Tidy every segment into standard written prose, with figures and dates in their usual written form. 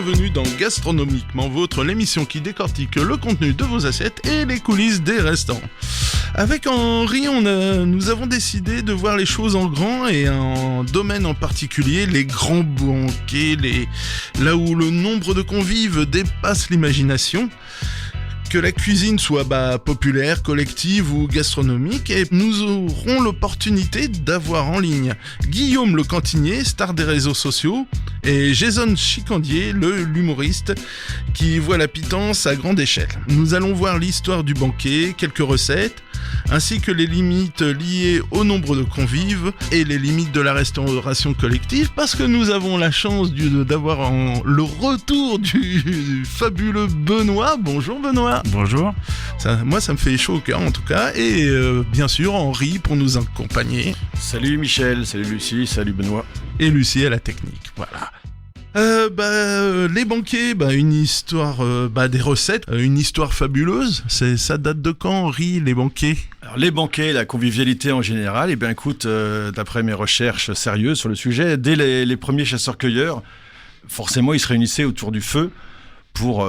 bienvenue dans Gastronomiquement Vôtre, l'émission qui décortique le contenu de vos assiettes et les coulisses des restaurants. Avec Henri, nous avons décidé de voir les choses en grand et en domaine en particulier, les grands banquets, là où le nombre de convives dépasse l'imagination. Que la cuisine soit populaire, collective ou gastronomique, et nous aurons l'opportunité d'avoir en ligne Guillaume le cantinier, star des réseaux sociaux, et Jason Chicandier, l'humoriste, qui voit la pitance à grande échelle. Nous allons voir l'histoire du banquet, quelques recettes, ainsi que les limites liées au nombre de convives et les limites de la restauration collective, parce que nous avons la chance d'avoir le retour du fabuleux Benoît. Bonjour Benoît. Bonjour. Moi ça me fait chaud au cœur en tout cas, et bien sûr Henri pour nous accompagner. Salut Michel, salut Lucie, salut Benoît. Et Lucie à la technique, voilà. Les banquets, une histoire, des recettes, une histoire fabuleuse. Ça date de quand, Henri, les banquets ? Alors les banquets, la convivialité en général, écoute, d'après mes recherches sérieuses sur le sujet, dès les premiers chasseurs-cueilleurs, forcément ils se réunissaient autour du feu pour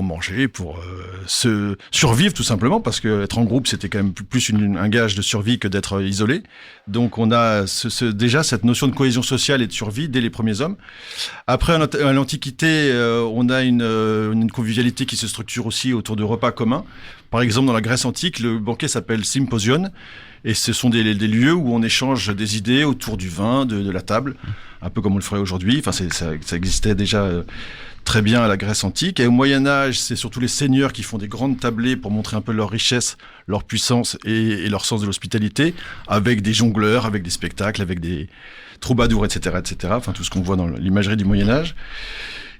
manger, pour se survivre tout simplement, parce que être en groupe c'était quand même plus un gage de survie que d'être isolé. Donc on a déjà cette notion de cohésion sociale et de survie dès les premiers hommes. Après à l'Antiquité, on a une convivialité qui se structure aussi autour de repas communs. Par exemple dans la Grèce antique, le banquet s'appelle symposion, et ce sont des lieux où on échange des idées autour du vin, de la table, un peu comme on le ferait aujourd'hui. Enfin ça existait déjà très bien à la Grèce antique. Et au Moyen-Âge, c'est surtout les seigneurs qui font des grandes tablées pour montrer un peu leur richesse, leur puissance et leur sens de l'hospitalité, avec des jongleurs, avec des spectacles, avec des troubadours, etc., etc. Enfin, tout ce qu'on voit dans l'imagerie du Moyen-Âge.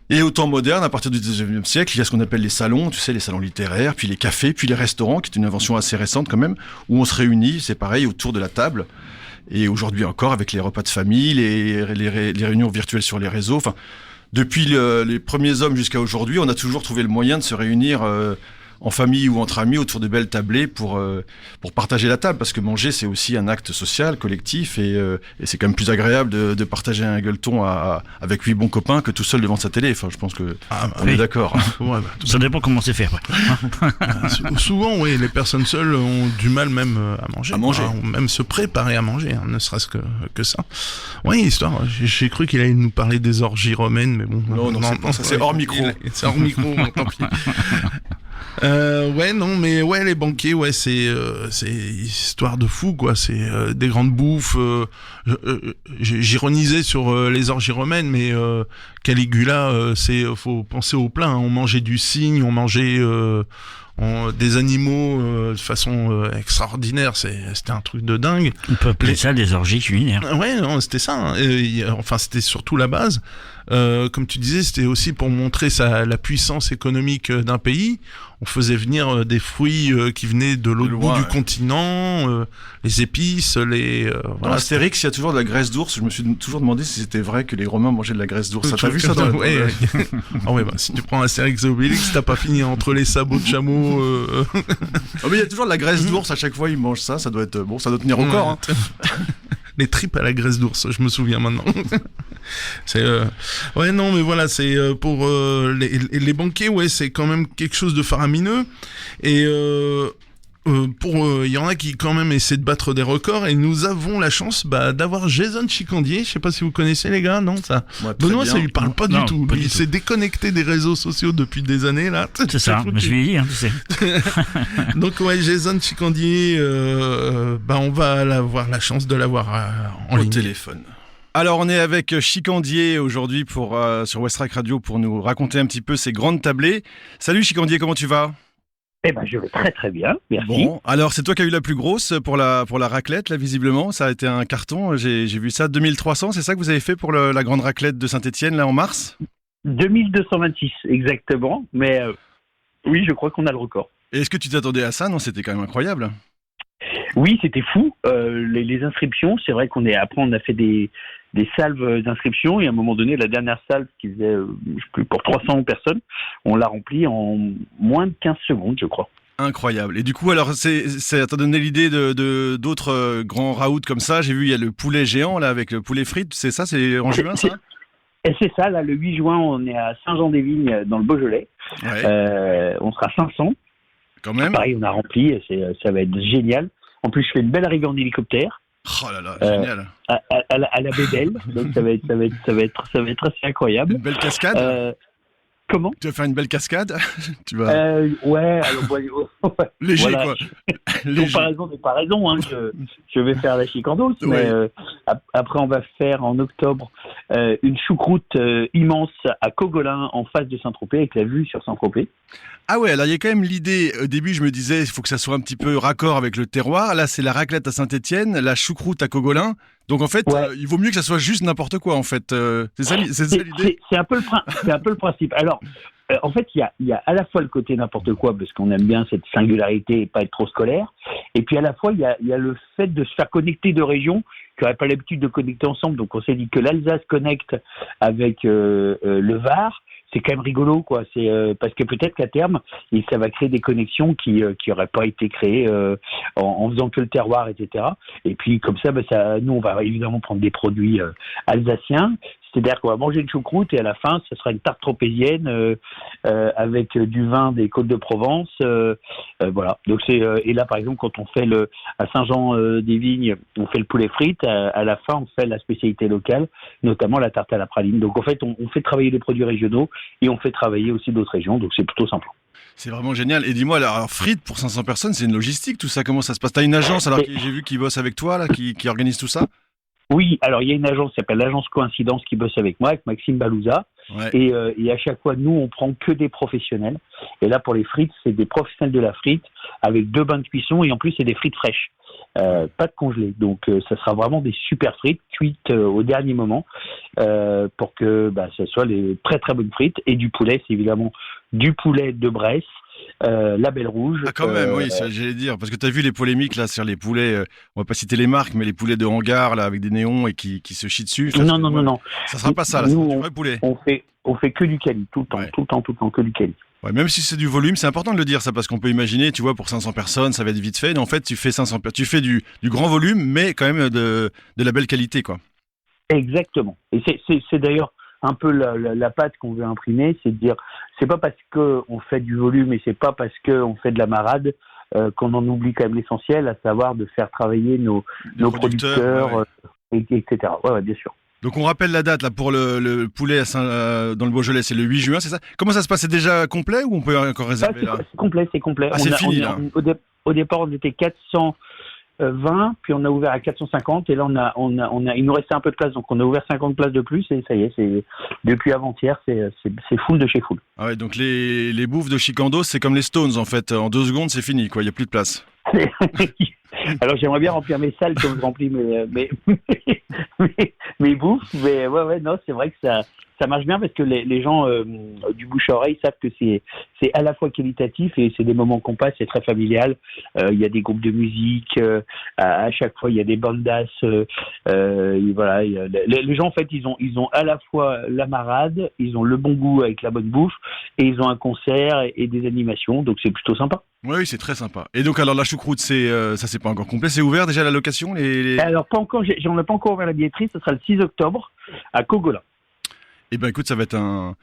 Et au temps moderne, à partir du 19e siècle, il y a ce qu'on appelle les salons, tu sais, les salons littéraires, puis les cafés, puis les restaurants, qui est une invention assez récente quand même, où on se réunit, c'est pareil, autour de la table. Et aujourd'hui encore, avec les repas de famille, les réunions virtuelles sur les réseaux, enfin, depuis les premiers hommes jusqu'à aujourd'hui, on a toujours trouvé le moyen de se réunir en famille ou entre amis autour de belles tablées pour partager la table. Parce que manger, c'est aussi un acte social, collectif, et c'est quand même plus agréable de partager un gueuleton avec 8 bons copains que tout seul devant sa télé. Enfin, je pense que on est d'accord. Ouais, ça dépend comment c'est fait. Souvent, oui, les personnes seules ont du mal même à manger. Ou même se préparer à manger, ne serait-ce que ça. Oui, histoire. J'ai cru qu'il allait nous parler des orgies romaines, mais bon. Non, ça c'est hors micro. C'est hors micro, tant pis. Les banquets, c'est histoire de fou, quoi. C'est des grandes bouffes. J'ironisais sur les orgies romaines, mais Caligula, faut penser au plat. Hein. On mangeait du cygne, on mangeait des animaux de façon extraordinaire. C'était un truc de dingue. On peut appeler ça des orgies culinaires. Ouais, non, c'était ça. Hein. C'était surtout la base. Comme tu disais, c'était aussi pour montrer la puissance économique d'un pays. On faisait venir des fruits qui venaient de l'autre bout du continent, les épices, Dans Astérix, il y a toujours de la graisse d'ours. Je me suis toujours demandé si c'était vrai que les Romains mangeaient de la graisse d'ours. T'as vu ça dans si tu prends Astérix et Obélix, t'as pas fini entre les sabots de chameau. Mais il y a toujours de la graisse d'ours à chaque fois. Ils mangent ça. Ça doit être ça doit tenir au corps. Hein. Les tripes à la graisse d'ours, je me souviens maintenant. C'est pour les banquets, c'est quand même quelque chose de faramineux, et il y en a qui quand même essaient de battre des records, et nous avons la chance d'avoir Jason Chicandier. Je sais pas si vous connaissez les gars, non ça. Benoît, ça lui parle pas du tout. Il s'est déconnecté des réseaux sociaux depuis des années là. C'est ça, mais je lui ai dit, tu sais. Donc Jason Chicandier, on va avoir la chance de l'avoir en ligne. Au téléphone. Alors on est avec Chicandier aujourd'hui sur Westrack Radio pour nous raconter un petit peu ces grandes tablées. Salut Chicandier, comment tu vas ? Je vais très très bien, merci. Bon, alors c'est toi qui as eu la plus grosse pour la raclette, là visiblement, ça a été un carton, j'ai vu ça, 2300, c'est ça que vous avez fait pour la grande raclette de Saint-Étienne, là en mars ? 2226, exactement, mais oui, je crois qu'on a le record. Et est-ce que tu t'attendais à ça ? Non, c'était quand même incroyable. Oui, c'était fou, les inscriptions, c'est vrai après on a fait des salves d'inscription, et à un moment donné, la dernière salve qui faisait, pour 300 personnes, on l'a remplie en moins de 15 secondes, je crois. Incroyable. Et du coup, alors, ça t'a donné l'idée d'autres grands raouts comme ça. J'ai vu, il y a le poulet géant, là, avec le poulet frites. C'est ça, c'est en juin, ça ? Et c'est ça, là, le 8 juin, on est à Saint-Jean-des-Vignes, dans le Beaujolais. Ouais. On sera 500. Quand même. Pareil, on a rempli, et ça va être génial. En plus, je fais une belle arrivée en hélicoptère. Oh là là, génial. À la Bébelle, donc ça va être assez incroyable. Une belle cascade. Comment? Tu vas faire une belle cascade. Tu vas. Ouais, alors Léger, voilà. quoi. Léger. Comparaison n'est pas raison. Hein. Je vais faire la chicandos, mais après on va faire en octobre une choucroute immense à Cogolin, en face de Saint-Tropez, avec la vue sur Saint-Tropez. Ah ouais, alors il y a quand même l'idée, au début je me disais, il faut que ça soit un petit peu raccord avec le terroir. Là c'est la raclette à Saint-Étienne, la choucroute à Cogolin. Donc en fait, il vaut mieux que ça soit juste n'importe quoi en fait. C'est ça l'idée. C'est un peu le principe. Alors, en fait, il y a à la fois le côté n'importe quoi, parce qu'on aime bien cette singularité et pas être trop scolaire. Et puis à la fois, il y a le fait de se faire connecter de régions qui n'auraient pas l'habitude de connecter ensemble. Donc on s'est dit que l'Alsace connecte avec le Var. C'est quand même rigolo, quoi. C'est parce que peut-être qu'à terme, ça va créer des connexions qui auraient pas été créées en faisant que le terroir, etc. Et puis comme ça, nous on va évidemment prendre des produits alsaciens. C'est-à-dire qu'on va manger une choucroute et à la fin, ce sera une tarte tropézienne avec du vin des Côtes-de-Provence. Voilà. Donc et là par exemple, quand on fait à Saint-Jean-des-Vignes, on fait le poulet frites. À la fin, on fait la spécialité locale, notamment la tarte à la praline. Donc en fait, on fait travailler les produits régionaux et on fait travailler aussi d'autres régions. Donc c'est plutôt sympa. C'est vraiment génial. Et dis-moi, alors frites pour 500 personnes, c'est une logistique, tout ça. Comment ça se passe? T'as une agence alors j'ai vu qui bosse avec toi là, qui organise tout ça? Oui, alors il y a une agence qui s'appelle l'agence Coïncidence qui bosse avec moi, avec Maxime Balouza. Ouais. Et à chaque fois, nous, on prend que des professionnels. Et là, pour les frites, c'est des professionnels de la frite avec 2 bains de cuisson et en plus, c'est des frites fraîches, pas de congelées. Donc, ça sera vraiment des super frites cuites au dernier moment pour que ce soit les très très bonnes frites. Et du poulet, c'est évidemment du poulet de Bresse. La Belle Rouge. Ah quand même, oui, ça, j'allais dire, parce que tu as vu les polémiques là sur les poulets, on va pas citer les marques, mais les poulets de hangar là avec des néons et qui se chient dessus. Non. Ça sera pas ça, là, nous, c'est du vrai poulet. On fait que du quali, tout le temps, que du quali. Ouais, même si c'est du volume, c'est important de le dire ça, parce qu'on peut imaginer, tu vois, pour 500 personnes, ça va être vite fait, mais en fait, tu fais du grand volume, mais quand même de la belle qualité, quoi. Exactement. Et c'est d'ailleurs un peu la patte qu'on veut imprimer, c'est de dire, c'est pas parce qu'on fait du volume et c'est pas parce qu'on fait de la marade qu'on en oublie quand même l'essentiel, à savoir de faire travailler nos producteurs, etc. Ouais, bien sûr. Donc on rappelle la date là pour le poulet dans le Beaujolais, c'est le 8 juin, c'est ça? Comment ça se passe? C'est déjà complet ou on peut encore réserver là? C'est complet. Ah, c'est fini là. Au départ, on était 420, puis on a ouvert à 450 et là il nous restait un peu de place, donc on a ouvert 50 places de plus et ça y est, c'est depuis avant-hier, c'est full de chez full. Ah ouais, donc les bouffes de Chicandos, c'est comme les Stones en fait, en 2 secondes c'est fini quoi, il y a plus de place. Alors j'aimerais bien remplir mes salles comme je remplis mes bouffes, mais ouais, non, c'est vrai que ça marche bien parce que les gens du bouche à oreille savent que c'est à la fois qualitatif et c'est des moments qu'on passe, c'est très familial. Il y a des groupes de musique, à chaque fois il y a des bandas. Voilà, les gens en fait ils ont à la fois la marade, ils ont le bon goût avec la bonne bouffe et ils ont un concert et des animations, donc c'est plutôt sympa. Oui, c'est très sympa. Et donc alors la choucroute, ça c'est pas encore complet, c'est ouvert déjà la location Alors pas encore, j'en ai pas encore ouvert la billetterie, ce sera le 6 octobre à Cogolin. Eh ben écoute, ça va être un.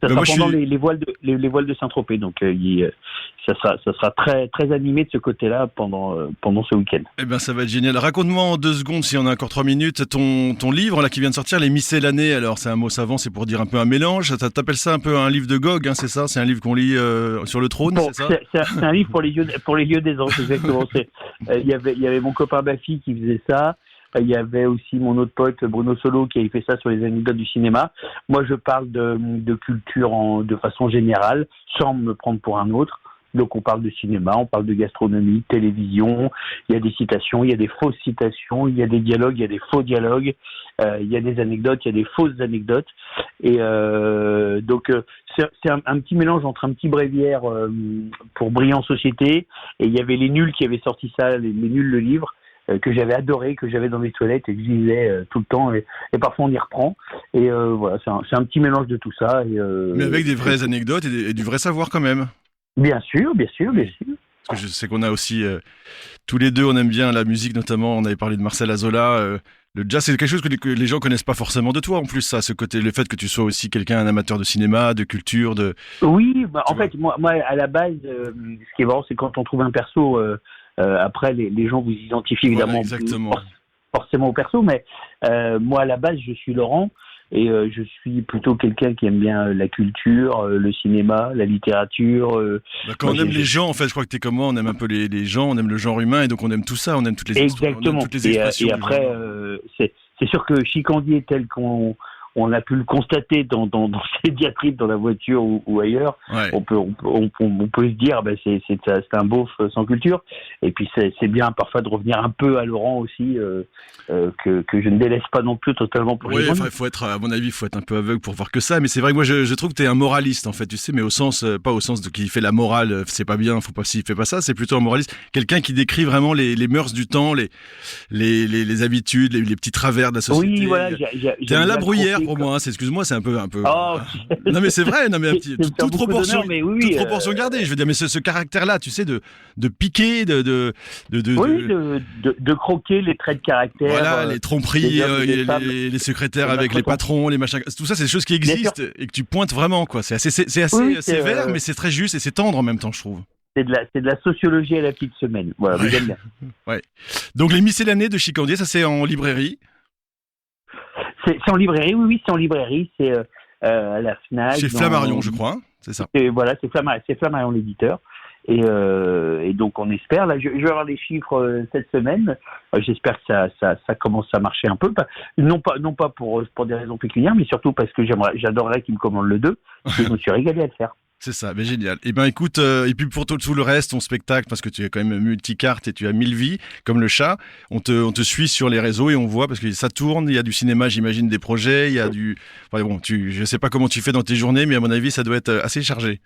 Ça sera pendant les voiles de Saint-Tropez, donc ça sera très très animé de ce côté-là pendant ce week-end. Eh ben ça va être génial. Raconte-moi en 2 secondes, si on a encore 3 minutes, ton livre là qui vient de sortir, les miscellanées. Alors c'est un mot savant, c'est pour dire un peu un mélange. T'appelles ça un peu un livre de Gog, hein, c'est ça? C'est un livre qu'on lit sur le trône, c'est ça? C'est un livre pour les lieux des anges, exactement. Il y avait mon copain Bafi qui faisait ça. Il y avait aussi mon autre pote Bruno Solo qui avait fait ça sur les anecdotes du cinéma. Moi, je parle de culture de façon générale, sans me prendre pour un autre. Donc, on parle de cinéma, on parle de gastronomie, télévision. Il y a des citations, il y a des fausses citations, il y a des dialogues, il y a des faux dialogues, il y a des anecdotes, il y a des fausses anecdotes. Et donc, c'est un petit mélange entre un petit bréviaire pour Briller en société, et il y avait les nuls qui avaient sorti ça, les nuls le livre, que j'avais adoré, que j'avais dans mes toilettes et que je lisais tout le temps et parfois on y reprend et voilà, c'est un petit mélange de tout ça mais avec des vraies anecdotes et du vrai savoir quand même. Bien sûr. Parce que je sais qu'on a aussi tous les deux, on aime bien la musique, notamment on avait parlé de Marcel Azola, Le jazz, c'est quelque chose que les gens connaissent pas forcément de toi, en plus, ça, ce côté, le fait que tu sois aussi un amateur de cinéma, de culture, de... Oui, en fait, moi, à la base, ce qui est marrant, c'est quand on trouve un perso, après, les gens vous identifient évidemment forcément au perso, mais moi, à la base, je suis Laurent, et je suis plutôt quelqu'un qui aime bien la culture, le cinéma, la littérature. Quand on aime les gens, en fait, je crois que t'es comme moi, on aime un peu les gens, on aime le genre humain, et donc on aime tout ça, on aime toutes les histoires, on aime toutes les expressions. Et après, c'est sûr que Chicandier, tel qu'on a pu le constater dans ces diatribes dans la voiture ou ailleurs, on peut se dire c'est un beauf sans culture. Et puis c'est bien parfois de revenir un peu à Laurent aussi, que je ne délaisse pas non plus totalement pour les gens. Il faut être, à mon avis, il faut être un peu aveugle pour voir que ça. Mais c'est vrai que moi je trouve que t'es un moraliste en fait, tu sais, mais au sens pas au sens de qui fait la morale, c'est pas bien, faut pas s'il fait pas ça. C'est plutôt un moraliste, quelqu'un qui décrit vraiment les mœurs du temps, les habitudes, les petits travers de la société. Oui, voilà. T'es un labruyère pour moi. Excuse-moi, c'est un peu. Oh. Non mais c'est vrai, non mais toute proportion, toute proportion gardée. Je veux dire, mais ce caractère-là, tu sais, de piquer, de croquer les traits de caractère. Voilà, les tromperies, les secrétaires avec les patrons, les machins. Tout ça, c'est des choses qui existent et que tu pointes vraiment, quoi. C'est assez sévère, mais c'est très juste et c'est tendre en même temps, je trouve. C'est de la sociologie à la petite semaine. Voilà, vous aimez bien. Ouais. Donc les miscellanées de Chicandier, ça c'est en librairie. C'est en librairie, oui, c'est en librairie, c'est à la Fnac. Chez Flammarion, je crois, c'est ça. Voilà, c'est Flammarion l'éditeur. Et donc on espère, là je vais avoir les chiffres cette semaine, j'espère que ça commence à marcher un peu, non pas pour des raisons pécuniaires, mais surtout parce que j'adorerais qu'ils me commandent le 2, parce que je me suis régalé à le faire. C'est ça, mais génial. Et ben écoute, et puis pour tout le reste, ton spectacle, parce que tu es quand même multicarte et tu as 1000 vies, comme le chat, on te suit sur les réseaux et on voit, parce que ça tourne, il y a du cinéma, j'imagine, des projets, il y a du... Enfin, bon, je sais pas comment tu fais dans tes journées, mais à mon avis, ça doit être assez chargé.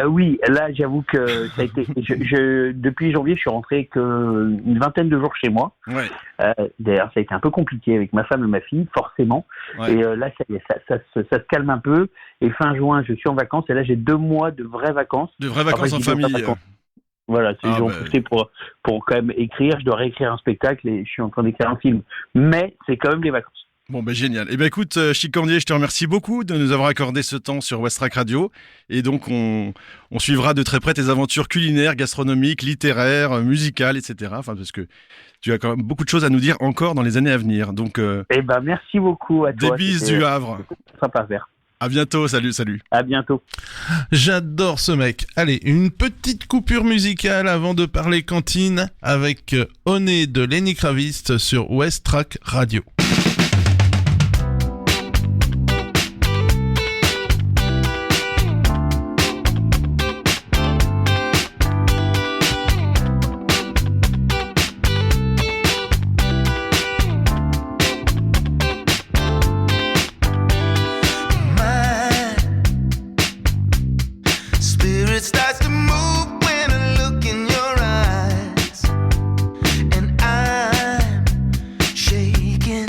Oui, là j'avoue que ça a été. Depuis janvier, je suis rentré qu'une vingtaine de jours chez moi. Ouais. D'ailleurs, ça a été un peu compliqué avec ma femme et ma fille, forcément. Ouais. Et là, ça y est, ça se calme un peu. Et fin juin, je suis en vacances. Et là, j'ai 2 mois de vraies vacances. De vraies vacances en famille. Voilà, ils ont poussé pour quand même écrire. Je dois réécrire un spectacle et je suis en train d'écrire un film. Mais c'est quand même les vacances. Bon, génial. Eh ben écoute, Chicandier, je te remercie beaucoup de nous avoir accordé ce temps sur Westrack Radio. Et donc, on suivra de très près tes aventures culinaires, gastronomiques, littéraires, musicales, etc. Enfin, parce que tu as quand même beaucoup de choses à nous dire encore dans les années à venir. Donc, merci beaucoup à toi. Des bises du Havre. Sympa à faire. À bientôt, salut. À bientôt. J'adore ce mec. Allez, une petite coupure musicale avant de parler cantine avec Oné de Lenny Kravitz sur Westrack Radio. Shaking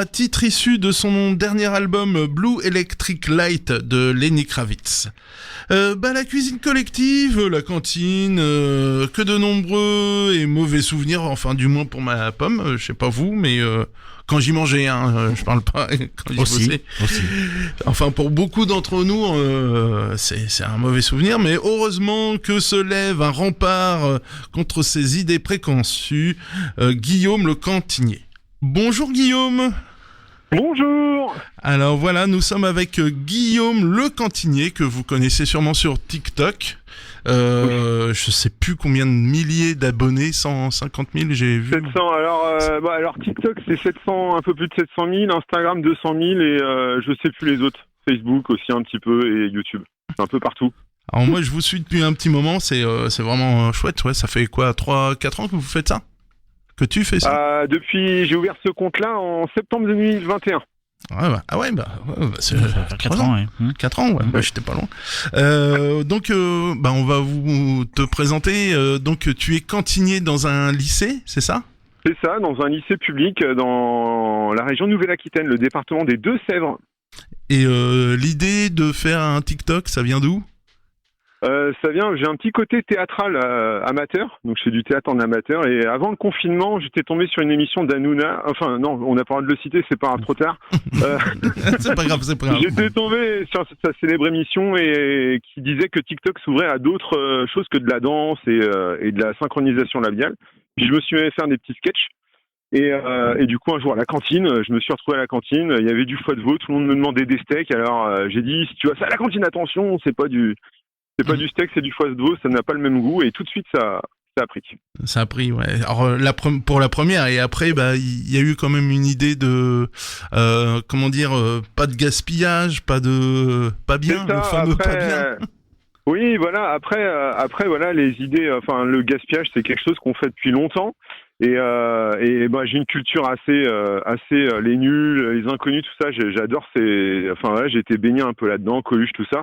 Voilà, titre issu de son dernier album Blue Electric Light de Lenny Kravitz. La cuisine collective, la cantine, que de nombreux et mauvais souvenirs, enfin du moins pour ma pomme, je sais pas vous, mais quand j'y mangeais, je parle pas quand j'y bossais. Aussi. Enfin pour beaucoup d'entre nous, c'est un mauvais souvenir, mais heureusement que se lève un rempart contre ces idées préconçues, Guillaume le cantinier. Bonjour Guillaume. Bonjour. Alors voilà, nous sommes avec Guillaume le cantinier, que vous connaissez sûrement sur TikTok. Je sais plus combien de milliers d'abonnés, 150 000 j'ai vu. 700, alors TikTok c'est 700, un peu plus de 700 000, Instagram 200 000 et je sais plus les autres. Facebook aussi un petit peu et YouTube, un peu partout. Alors moi je vous suis depuis un petit moment, c'est vraiment chouette, ouais, ça fait quoi, 3-4 ans que vous faites ça? Que tu fais ça? Depuis, j'ai ouvert ce compte-là en septembre 2021. C'est 4 ans, ouais. 4 ans, ouais, bah, j'étais pas loin. Donc, on va vous te présenter. Donc, tu es cantinier dans un lycée, c'est ça? C'est ça, dans un lycée public dans la région Nouvelle-Aquitaine, le département des Deux-Sèvres. Et l'idée de faire un TikTok, ça vient d'où? J'ai un petit côté théâtral amateur, donc je fais du théâtre en amateur, et avant le confinement, j'étais tombé sur une émission d'Hanouna, enfin non, on n'a pas le droit de le citer, c'est pas trop tard. C'est pas grave. J'étais tombé sur sa célèbre émission et qui disait que TikTok s'ouvrait à d'autres choses que de la danse et de la synchronisation labiale. Puis je me suis mis à faire des petits sketchs. Et du coup, un jour à la cantine, je me suis retrouvé à la cantine, il y avait du foie de veau, tout le monde me demandait des steaks, alors j'ai dit, si tu vas ça à la cantine, attention, c'est pas du steak, c'est du foie de veau, ça n'a pas le même goût, et tout de suite, ça a pris. Ça a pris, ouais. Alors, pour la première, et après, il y a eu quand même une idée de, pas de gaspillage, pas bien, ça, le fameux après, pas bien. Oui, voilà, après, voilà, les idées, enfin, le gaspillage, c'est quelque chose qu'on fait depuis longtemps, et j'ai une culture assez, les nuls, les inconnus, tout ça, j'adore j'ai été baigné un peu là-dedans, Coluche, tout ça.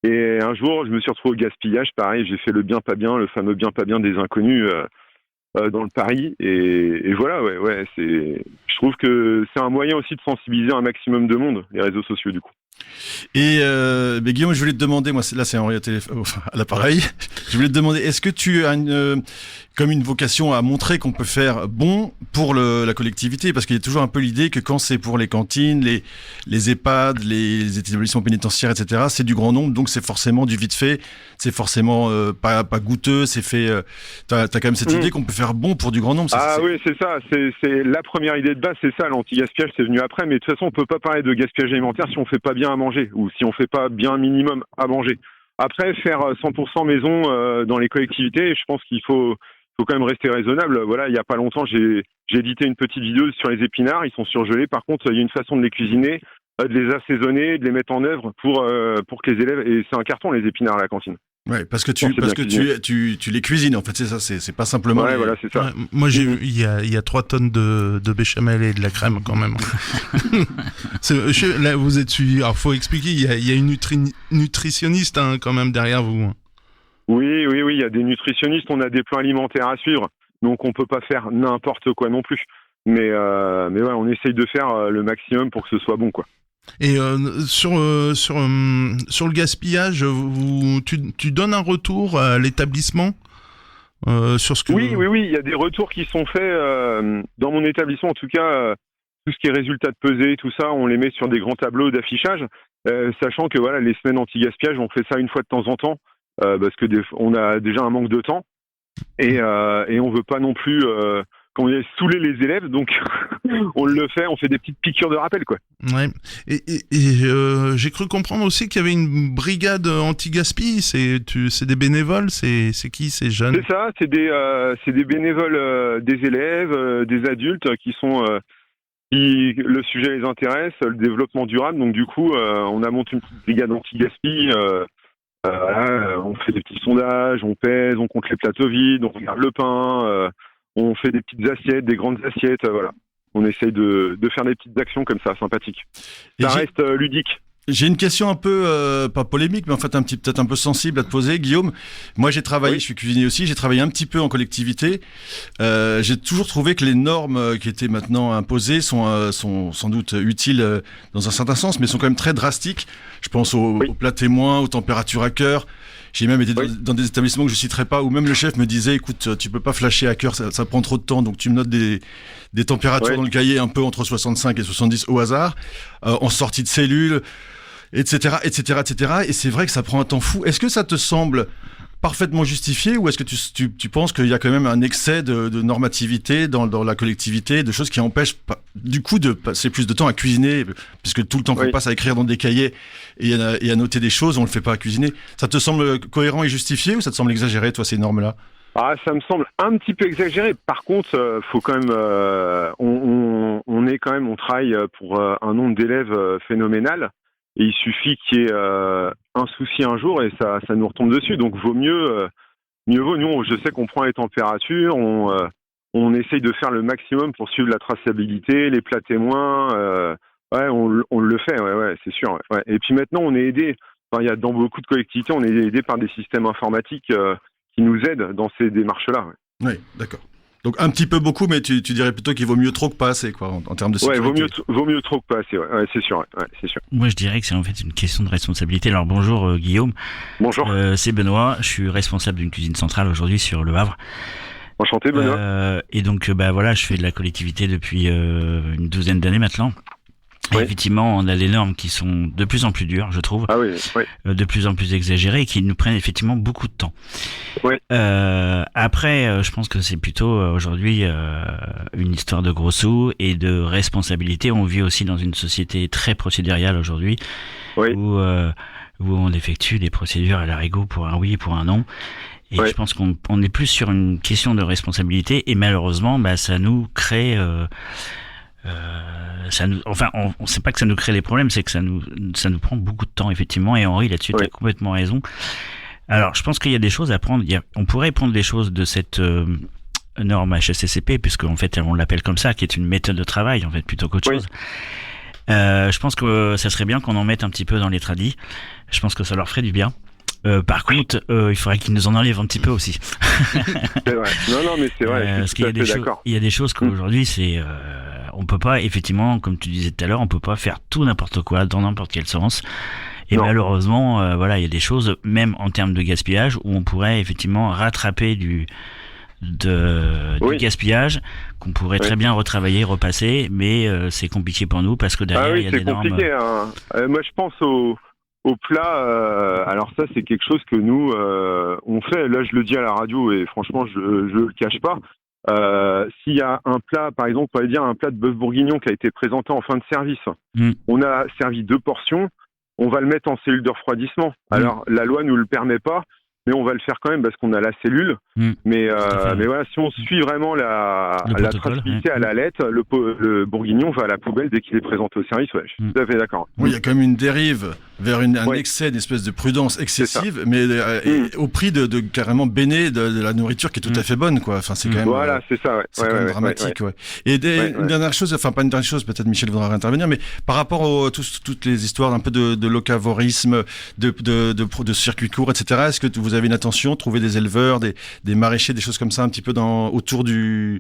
Et un jour, je me suis retrouvé au gaspillage, pareil, j'ai fait le bien pas bien, le fameux bien pas bien des inconnus dans le Paris. Et voilà, ouais, je trouve que c'est un moyen aussi de sensibiliser un maximum de monde, les réseaux sociaux du coup. Et Guillaume, je voulais te demander, moi là c'est Henri à l'appareil, je voulais te demander, est-ce que tu as comme une vocation à montrer qu'on peut faire bon pour la collectivité, parce qu'il y a toujours un peu l'idée que quand c'est pour les cantines, les EHPAD, les établissements pénitentiaires, etc., c'est du grand nombre, donc c'est forcément du vite fait, c'est forcément pas goûteux, c'est fait. T'as quand même cette idée qu'on peut faire bon pour du grand nombre. Oui, c'est ça. C'est la première idée de base, c'est ça. L'anti-gaspillage, c'est venu après, mais de toute façon, on peut pas parler de gaspillage alimentaire si on fait pas bien à manger ou si on fait pas bien un minimum à manger. Après, faire 100% maison dans les collectivités, je pense qu'il faut quand même rester raisonnable. Voilà, il y a pas longtemps, j'ai édité une petite vidéo sur les épinards. Ils sont surgelés. Par contre, il y a une façon de les cuisiner, de les assaisonner, de les mettre en œuvre pour que les élèves. Et c'est un carton les épinards à la cantine. Ouais, parce que tu les cuisines en fait, c'est ça, c'est pas simplement. Ouais, voilà, c'est ça. Ouais, moi j'ai il y a 3 tonnes de béchamel et de la crème quand même. Là vous êtes suivi. Alors faut expliquer, il y a une nutritionniste quand même derrière vous. Oui, il y a des nutritionnistes, on a des plans alimentaires à suivre, donc on peut pas faire n'importe quoi non plus. Mais ouais, on essaye de faire le maximum pour que ce soit bon, quoi. Et sur le gaspillage, tu donnes un retour à l'établissement sur ce que... Oui, il y a des retours qui sont faits dans mon établissement, en tout cas, tout ce qui est résultats de pesée, tout ça, on les met sur des grands tableaux d'affichage, sachant que voilà, les semaines anti-gaspillage, on fait ça une fois de temps en temps, parce que on a déjà un manque de temps, et on veut pas non plus... quand on est saouler les élèves, donc on le fait, on fait des petites piqûres de rappel, quoi. Ouais. Et j'ai cru comprendre aussi qu'il y avait une brigade anti-gaspi. C'est des bénévoles, c'est qui ces jeunes? C'est ça, c'est des bénévoles, des élèves, des adultes qui sont qui le sujet les intéresse, le développement durable. Donc du coup, on a monté une petite brigade anti-gaspi. Voilà, on fait des petits sondages, on pèse, on compte les plateaux vides, on regarde le pain. On fait des petites assiettes, des grandes assiettes, voilà. On essaye de faire des petites actions comme ça, sympathiques. Ça reste ludique. J'ai une question un peu, pas polémique, mais en fait peut-être un peu sensible à te poser, Guillaume. Moi, j'ai travaillé, Oui. je suis cuisinier aussi, j'ai travaillé un petit peu en collectivité. J'ai toujours trouvé que les normes qui étaient maintenant imposées sont sans doute utiles dans un certain sens, mais sont quand même très drastiques. Je pense aux plats témoins, aux températures à cœur. J'ai même été dans des établissements que je citerai pas, où même le chef me disait, écoute, tu peux pas flasher à cœur, ça prend trop de temps, donc tu me notes des températures dans le cahier un peu entre 65 et 70 au hasard, en sortie de cellule, etc., etc., etc. Et c'est vrai que ça prend un temps fou. Est-ce que ça te semble parfaitement justifié, ou est-ce que tu penses qu'il y a quand même un excès de normativité dans la collectivité, de choses qui empêchent du coup de passer plus de temps à cuisiner, puisque tout le temps qu'on passe à écrire dans des cahiers et à noter des choses, on le fait pas à cuisiner. Ça te semble cohérent et justifié, ou ça te semble exagéré, toi, ces normes-là? Ah, ça me semble un petit peu exagéré. Par contre, faut quand même, on travaille pour un nombre d'élèves phénoménal. Et il suffit qu'il y ait un souci un jour et ça nous retombe dessus. Donc mieux vaut. Nous, je sais qu'on prend les températures, on essaye de faire le maximum pour suivre la traçabilité, les plats témoins. On le fait, c'est sûr. Ouais. Et puis maintenant, on est aidé. Enfin, il y a dans beaucoup de collectivités, on est aidé par des systèmes informatiques qui nous aident dans ces démarches-là. Oui, d'accord. Donc un petit peu beaucoup, mais tu dirais plutôt qu'il vaut mieux trop que pas assez, quoi, en termes de sécurité. Vaut mieux trop que pas assez, c'est sûr, c'est sûr. Moi, je dirais que c'est en fait une question de responsabilité. Alors bonjour Guillaume. Bonjour. C'est Benoît. Je suis responsable d'une cuisine centrale aujourd'hui sur Le Havre. Enchanté, Benoît. Et donc, voilà, je fais de la collectivité depuis une douzaine d'années maintenant. Et effectivement, on a les normes qui sont de plus en plus dures, je trouve, de plus en plus exagérées, et qui nous prennent effectivement beaucoup de temps. Après, je pense que c'est plutôt aujourd'hui une histoire de gros sous et de responsabilité. On vit aussi dans une société très procéduriale aujourd'hui, où on effectue des procédures à l'arigot pour un oui et pour un non. Et je pense qu'on est plus sur une question de responsabilité, et malheureusement, ça nous crée... on sait pas que ça nous crée des problèmes, c'est que ça nous prend beaucoup de temps, effectivement. Et Henri, là-dessus, tu as complètement raison. Alors, je pense qu'il y a des choses à prendre. On pourrait prendre des choses de cette norme HACCP, puisque en fait, on l'appelle comme ça, qui est une méthode de travail, en fait, plutôt qu'autre chose. Je pense que ça serait bien qu'on en mette un petit peu dans les tradis. Je pense que ça leur ferait du bien. Par contre, il faudrait qu'ils nous en enlèvent un petit peu aussi. C'est vrai. Non, mais c'est vrai. Parce qu'il y a des choses qu'aujourd'hui, on peut pas, effectivement, comme tu disais tout à l'heure, on peut pas faire tout n'importe quoi dans n'importe quel sens. Et malheureusement, il y a des choses, même en termes de gaspillage, où on pourrait effectivement rattraper du gaspillage qu'on pourrait très bien retravailler, repasser, mais c'est compliqué pour nous parce que derrière il y a des normes. C'est compliqué. Moi, je pense au plat. Alors ça, c'est quelque chose que nous on fait. Là, je le dis à la radio et franchement, je le cache pas. S'il y a un plat, par exemple, on va dire un plat de bœuf bourguignon qui a été présenté en fin de service, on a servi 2 portions, on va le mettre en cellule de refroidissement. Alors, la loi nous le permet pas, mais on va le faire quand même parce qu'on a la cellule. Mais voilà, si on suit vraiment la traçabilité à la lettre, le bourguignon va à la poubelle dès qu'il est présenté au service. Je suis tout à fait d'accord. Oui, il y a quand même une dérive vers un excès d'espèce de prudence excessive, mais au prix de carrément béné de la nourriture qui est tout à fait bonne, quoi. Enfin, c'est quand même. Voilà, c'est ça. C'est quand même dramatique, Et une dernière chose, enfin pas une dernière chose, peut-être Michel voudra intervenir, mais par rapport à toutes les histoires un peu de locavorisme, de circuits courts, etc. Est-ce que vous avez une attention, trouver des éleveurs, des maraîchers, des choses comme ça un petit peu autour de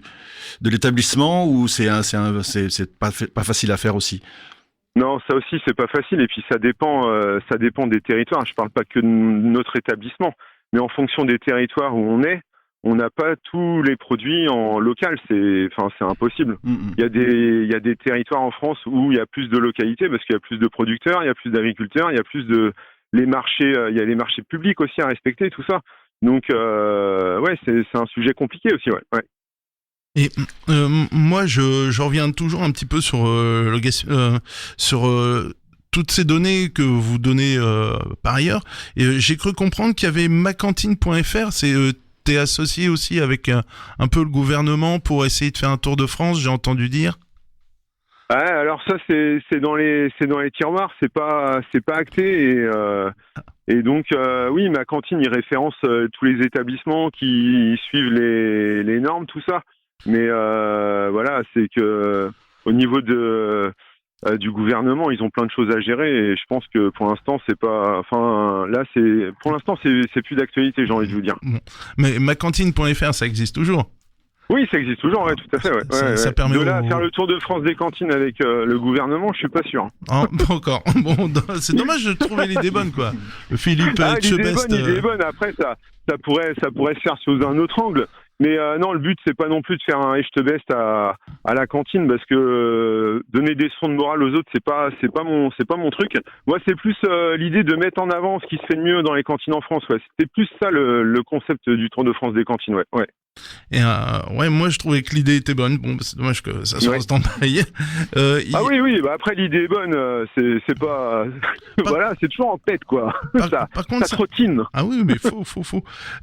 l'établissement, ou c'est pas facile à faire aussi? Non, ça aussi c'est pas facile, et puis ça dépend des territoires. Je parle pas que de notre établissement, mais en fonction des territoires où on n'a pas tous les produits en local, c'est impossible. Il y a des territoires en France où il y a plus de localités parce qu'il y a plus de producteurs, il y a plus d'agriculteurs, il y a plus de les marchés, il y a les marchés publics aussi à respecter, tout ça. Donc c'est un sujet compliqué aussi, Et moi, je reviens toujours un petit peu sur toutes ces données que vous donnez par ailleurs. Et j'ai cru comprendre qu'il y avait macantine.fr. T'es associé aussi avec un peu le gouvernement pour essayer de faire un tour de France, j'ai entendu dire. Alors ça c'est dans les tiroirs, c'est pas acté, et donc oui, ma cantine il référence tous les établissements qui suivent les normes, tout ça. Mais voilà, c'est que au niveau de du gouvernement. Ils ont plein de choses à gérer et je pense que pour l'instant c'est pas. Enfin là pour l'instant c'est plus d'actualité, j'ai envie de vous dire. Mais macantine.fr, ça existe toujours. Oui, ça existe toujours, ouais, tout à fait. Ouais. Ça permet de là à faire le tour de France des cantines avec le gouvernement, je suis pas sûr. Ah, pas encore. Bon, c'est dommage de trouver l'idée bonne, quoi. Le Philippe Etchebest. L'idée est bonne. Après, ça pourrait se faire sous un autre angle. Mais non, le but c'est pas non plus de faire un Etchebest à la cantine, parce que donner des leçons de morale aux autres, c'est pas mon truc. Moi, c'est plus l'idée de mettre en avant ce qui se fait de mieux dans les cantines en France. Ouais, c'était plus ça le concept du Tour de France des cantines. Ouais. Et moi je trouvais que l'idée était bonne. Bon, c'est dommage que ça soit en stand-by. Oui. Bah après l'idée est bonne. C'est pas. Voilà, c'est toujours en tête, quoi. Par contre, ça trottine. Ah oui, mais faux.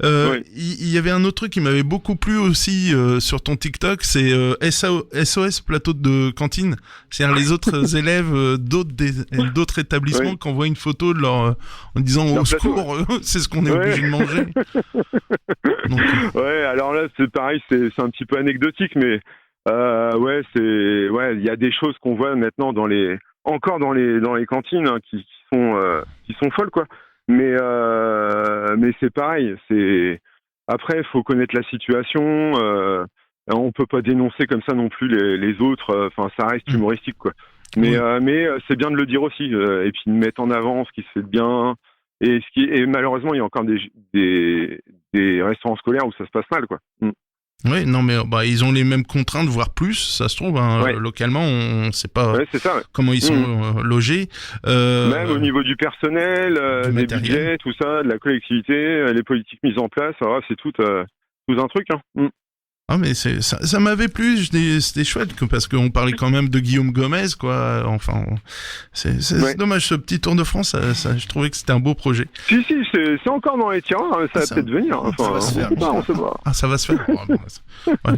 Il y avait un autre truc qui m'avait beaucoup plu aussi sur ton TikTok, c'est SOS plateau de cantine. C'est-à-dire les autres élèves d'autres établissements qui envoient une photo de leur en disant au secours, c'est ce qu'on est obligé de manger. Donc, ouais, alors là c'est pareil, c'est un petit peu anecdotique, mais il y a des choses qu'on voit maintenant dans les cantines, hein, qui sont folles, quoi. Mais c'est pareil, après faut connaître la situation. On peut pas dénoncer comme ça non plus les autres. Enfin, ça reste humoristique, quoi. Mais c'est bien de le dire aussi, et puis de mettre en avant ce qui se fait de bien. Et malheureusement, il y a encore des restaurants scolaires où ça se passe mal, quoi. Oui, non, mais ils ont les mêmes contraintes, voire plus, ça se trouve. Hein, localement, on ne sait pas comment ils sont logés. Même au niveau du personnel, des budgets, tout ça, de la collectivité, les politiques mises en place, alors, c'est tout un truc. Hein. Ah, mais ça m'avait plu, c'était chouette, parce qu'on parlait quand même de Guillaume Gomez, quoi. Enfin, c'est dommage, ce petit Tour de France, ça, je trouvais que c'était un beau projet. Si, c'est encore dans les tirs, ça va peut-être venir. Enfin, ça va se faire. On sait pas. Ah, ça va se faire.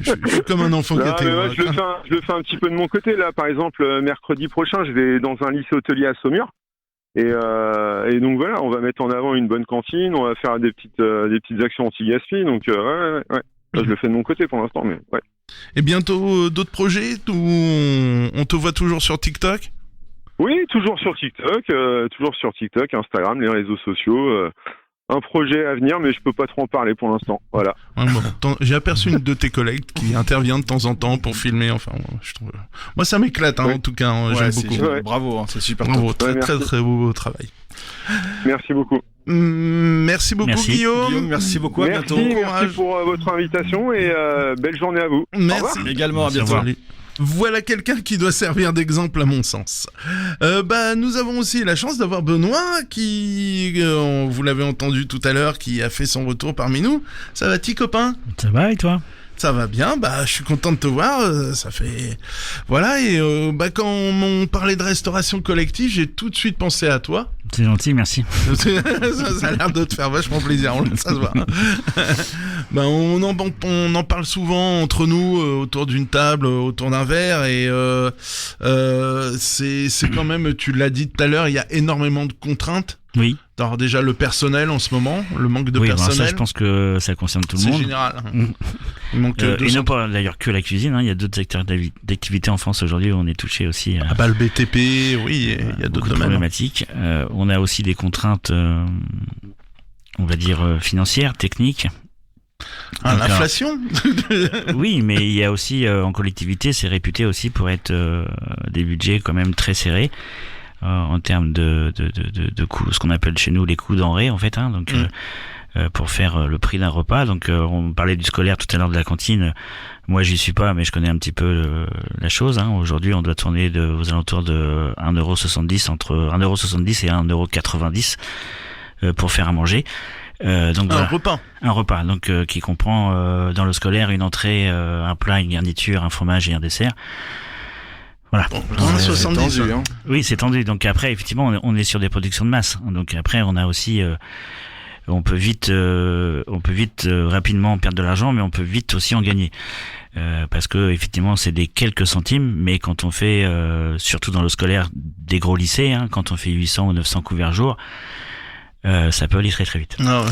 Je suis comme un enfant gâté. Je le fais un petit peu de mon côté, là. Par exemple, mercredi prochain, je vais dans un lycée hôtelier à Saumur. Et donc voilà, on va mettre en avant une bonne cantine, on va faire des petites actions anti-gaspi, donc ouais. Je le fais de mon côté pour l'instant, mais ouais. Et bientôt d'autres projets où on te voit toujours sur TikTok ? Oui, toujours sur TikTok, Instagram, les réseaux sociaux. Un projet à venir, mais je peux pas trop en parler pour l'instant. Voilà. Ouais, j'ai aperçu une de tes collègues qui intervient de temps en temps pour filmer. Enfin, je trouve. Moi, ça m'éclate, en tout cas. J'aime beaucoup. Bravo, c'est super. Bravo, très beau travail. Merci beaucoup. Merci beaucoup, Guillaume. Merci beaucoup, à bientôt. Merci pour votre invitation et belle journée à vous. Merci. Également, à bientôt. Voilà quelqu'un qui doit servir d'exemple à mon sens. Nous avons aussi la chance d'avoir Benoît qui, vous l'avez entendu tout à l'heure, qui a fait son retour parmi nous. Ça va-t-il, copain ? Ça va et toi ? Ça va bien, je suis content de te voir, ça fait... Voilà, et quand on parlait de restauration collective, j'ai tout de suite pensé à toi. C'est gentil, merci. ça a l'air de te faire vachement plaisir, ça se voit. On en parle souvent entre nous, autour d'une table, autour d'un verre, et c'est quand même, tu l'as dit tout à l'heure, il y a énormément de contraintes. Oui. Alors déjà le personnel en ce moment, le manque de personnel. Ça, je pense que ça concerne tout le monde. C'est général. Il manque et non pas d'ailleurs que la cuisine. Il y a d'autres secteurs d'activité en France aujourd'hui où on est touché aussi. Le BTP, oui, il y a d'autres problématiques. On a aussi des contraintes, on va dire financières, techniques. L'inflation. Oui, mais il y a aussi en collectivité, c'est réputé aussi pour être des budgets quand même très serrés. En termes de coûts, ce qu'on appelle chez nous les coûts denrées en fait, donc pour faire le prix d'un repas. Donc on parlait du scolaire tout à l'heure, de la cantine. Moi j'y suis pas, mais je connais un petit peu la chose. Aujourd'hui on doit tourner aux alentours de 1,70 €, entre 1,70 € et 1,90 € pour faire à manger. Donc un repas donc qui comprend dans le scolaire une entrée, un plat, une garniture, un fromage et un dessert. Voilà. 1,70 €. Oui, c'est tendu. Donc après, effectivement, on est sur des productions de masse. Donc après, on a aussi, on peut vite rapidement perdre de l'argent, mais on peut vite aussi en gagner. Parce que effectivement, c'est des quelques centimes, mais quand on fait, surtout dans le scolaire, des gros lycées, quand on fait 800 ou 900 couverts jour, ça peut aller très très vite. Non.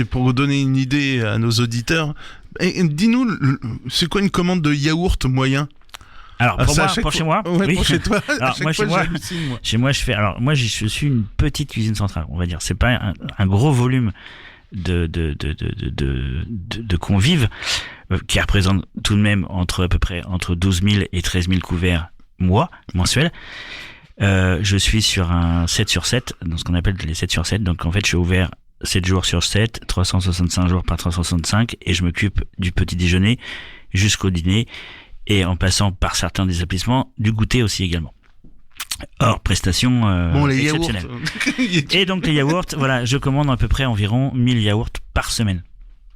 Pour vous donner une idée à nos auditeurs, dis-nous, c'est quoi une commande de yaourt moyen ? Alors pour chez moi, ouais, oui. pour chez toi. Alors, à chaque moi, fois, chez moi, j'hallucine, moi. Chez moi, je suis une petite cuisine centrale, on va dire. C'est pas un gros volume de convives qui représente tout de même à peu près entre 12 000 et 13 000 couverts mensuels. Je suis sur un 7 sur 7, dans ce qu'on appelle les 7 sur 7. Donc en fait, je suis ouvert 7 jours sur 7, 365 jours par 365, et je m'occupe du petit déjeuner jusqu'au dîner, et en passant par certains des établissements, du goûter aussi également. Hors prestations Les exceptionnelles. yaourts. Et donc les yaourts, voilà, je commande à peu près environ 1000 yaourts par semaine.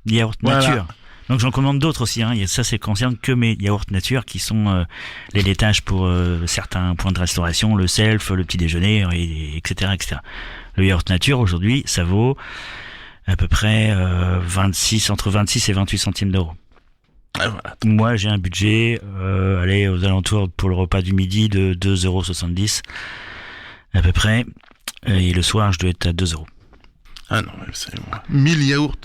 Yaourts nature. Donc j'en commande d'autres aussi, hein. Et ça concerne que mes yaourts nature, qui sont les laitages pour certains points de restauration, le self, le petit déjeuner, etc., etc. Le yaourt nature aujourd'hui, ça vaut à peu près entre 26 et 28 centimes d'euros. Ah, voilà. Moi, j'ai un budget, aux alentours pour le repas du midi de 2,70 € à peu près. Et le soir, je dois être à 2 €. Ah non, c'est 1000 yaourts.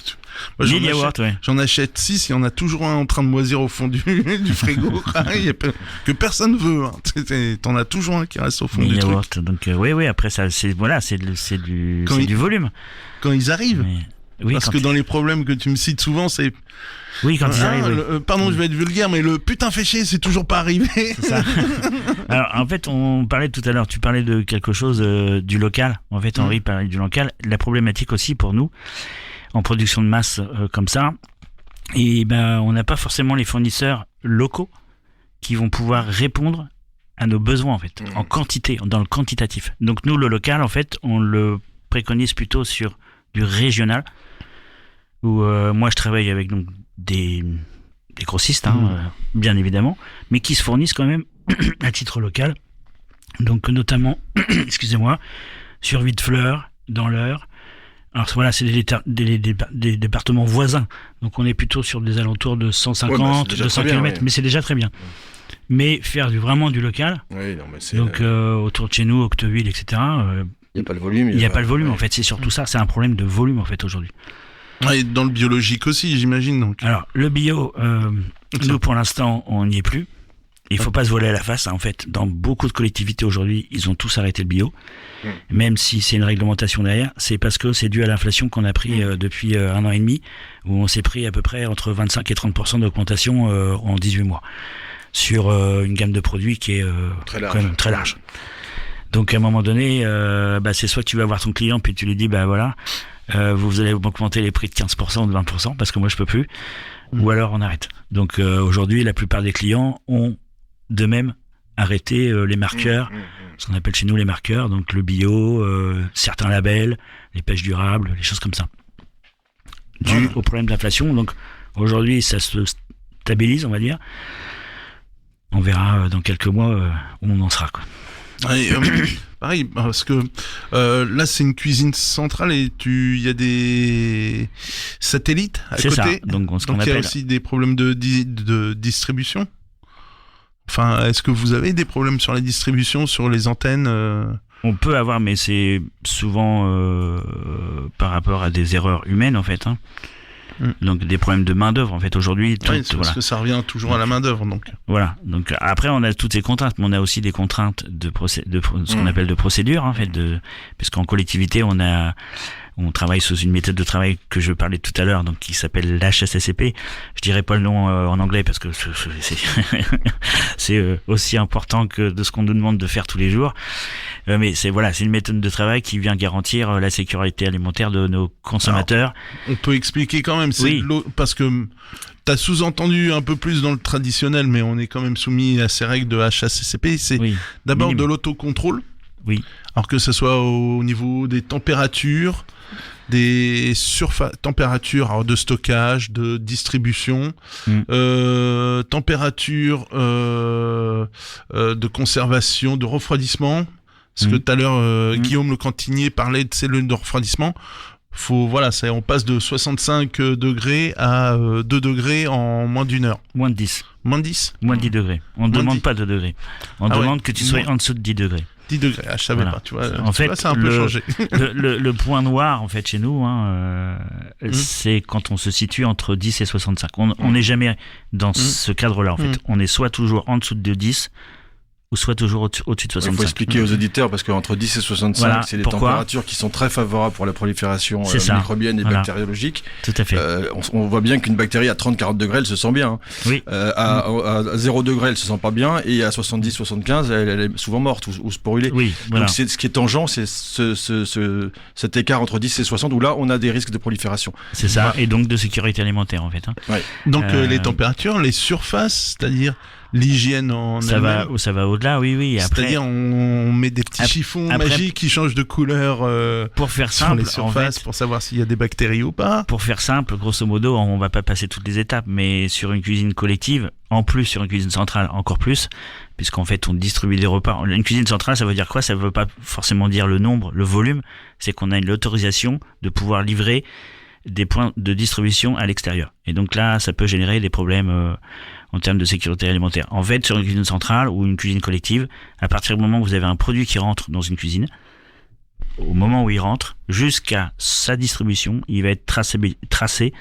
Moi, 1000 yaourts, ouais. J'en achète 6, il y en a toujours un en train de moisir au fond du frigo. Que personne veut. Hein. T'en as toujours un qui reste au fond du yaourts, truc. donc oui, après ça, c'est du volume. Quand ils arrivent. Mais, oui, parce que dans les problèmes que tu me cites souvent, c'est... Oui, quand ils arrivent. Oui. Pardon, je vais être vulgaire, mais le putain fait chier, c'est toujours pas arrivé. C'est ça. Alors, en fait, on parlait tout à l'heure, tu parlais de quelque chose du local. En fait, Henri parlait du local. La problématique aussi pour nous, en production de masse comme ça, et on n'a pas forcément les fournisseurs locaux qui vont pouvoir répondre à nos besoins, en fait, en quantité, dans le quantitatif. Donc nous, le local, en fait, on le préconise plutôt sur du régional, où moi je travaille avec donc des grossistes, bien évidemment, mais qui se fournissent quand même à titre local. Donc notamment, excusez-moi, sur Vitefleur, dans l'Eure. Alors voilà, c'est des départements voisins. Donc on est plutôt sur des alentours de 150, 200 km, mais c'est déjà très bien. Mais faire vraiment du local, donc autour de chez nous, Octeville, etc., il n'y a pas le volume. Il n'y a pas le volume, en fait. C'est surtout ça. C'est un problème de volume, en fait, aujourd'hui. Et dans le biologique aussi, j'imagine. Donc. Alors, le bio, nous, pour l'instant, on n'y est plus. Il ne faut pas se voiler à la face. Hein, en fait, dans beaucoup de collectivités aujourd'hui, ils ont tous arrêté le bio. Même si c'est une réglementation derrière, c'est parce que c'est dû à l'inflation qu'on a pris depuis 1 an et demi, où on s'est pris à peu près entre 25 et 30% d'augmentation en 18 mois. Sur une gamme de produits qui est quand même très large. Donc à un moment donné, c'est soit tu vas voir ton client puis tu lui dis vous allez augmenter les prix de 15% ou de 20% parce que moi je peux plus, ou alors on arrête. Donc aujourd'hui la plupart des clients ont de même arrêté les marqueurs, ce qu'on appelle chez nous les marqueurs, donc le bio, certains labels, les pêches durables, les choses comme ça, dû au problème d'inflation. Donc aujourd'hui ça se stabilise, on va dire. On verra dans quelques mois où on en sera, quoi. Et, pareil, parce que là c'est une cuisine centrale et il y a des satellites à côté. C'est ça. Donc il y a aussi des problèmes de distribution. Enfin, est-ce que vous avez des problèmes sur la distribution, sur les antennes On peut avoir, mais c'est souvent par rapport à des erreurs humaines, en fait. Hein. Donc des problèmes de main d'œuvre en fait aujourd'hui. Parce que ça revient toujours à la main d'œuvre donc. Voilà. Donc après on a toutes ces contraintes, mais on a aussi des contraintes de ce qu'on appelle de procédure en fait, parce qu'en collectivité on travaille sous une méthode de travail que je parlais tout à l'heure, donc qui s'appelle l'HACCP. Je dirais pas le nom en anglais parce que c'est aussi important que de ce qu'on nous demande de faire tous les jours. Mais c'est une méthode de travail qui vient garantir la sécurité alimentaire de nos consommateurs. Alors, on peut expliquer quand même, c'est de l'eau, parce que t'as sous-entendu un peu plus dans le traditionnel, mais on est quand même soumis à ces règles de HACCP. C'est d'abord de l'autocontrôle. Oui. Alors que ce soit au niveau des températures, des températures de stockage, de distribution, température de conservation, de refroidissement. Parce que tout à l'heure, Guillaume Le Cantinier parlait de cellules de refroidissement. On passe de 65 degrés à 2 degrés en moins d'1 heure. Moins de 10. Moins de 10 Moins de 10 degrés. On ne demande pas de degrés. On demande que tu sois en dessous de 10 degrés. 10 degrés, je savais Voilà. pas, tu vois. En fait, ça a un peu changé. le point noir, en fait, chez nous, c'est quand on se situe entre 10 et 65. On n'est jamais dans ce cadre-là, en fait. On est soit toujours en dessous de 10, ou soit toujours au-dessus de 65. Il faut expliquer aux auditeurs, parce qu'entre 10 et 65, Voilà, c'est des pourquoi températures qui sont très favorables pour la prolifération microbienne et bactériologique. Tout à fait. On voit bien qu'une bactérie à 30-40 degrés, elle se sent bien. Oui. À 0 degré, elle se sent pas bien, et à 70-75, elle est souvent morte ou sporulée. Oui, voilà. Donc ce qui est tangent, c'est cet écart entre 10 et 60, où là, on a des risques de prolifération. C'est ça, et donc de sécurité alimentaire, en fait. Ouais. Donc les températures, les surfaces, c'est-à-dire l'hygiène en ça va au-delà, oui. Après, c'est-à-dire on met des petits chiffons magiques qui changent de couleur pour faire sur simple, les surfaces, pour savoir s'il y a des bactéries ou pas. Pour faire simple, grosso modo, on va pas passer toutes les étapes, mais sur une cuisine collective, en plus sur une cuisine centrale, encore plus, puisqu'en fait on distribue des repas. Une cuisine centrale, ça veut dire quoi? Ça veut pas forcément dire le nombre, le volume, c'est qu'on a l'autorisation de pouvoir livrer des points de distribution à l'extérieur. Et donc là, ça peut générer des problèmes en termes de sécurité alimentaire. En fait, sur une cuisine centrale ou une cuisine collective, à partir du moment où vous avez un produit qui rentre dans une cuisine, au moment où il rentre, jusqu'à sa distribution, il va être tracé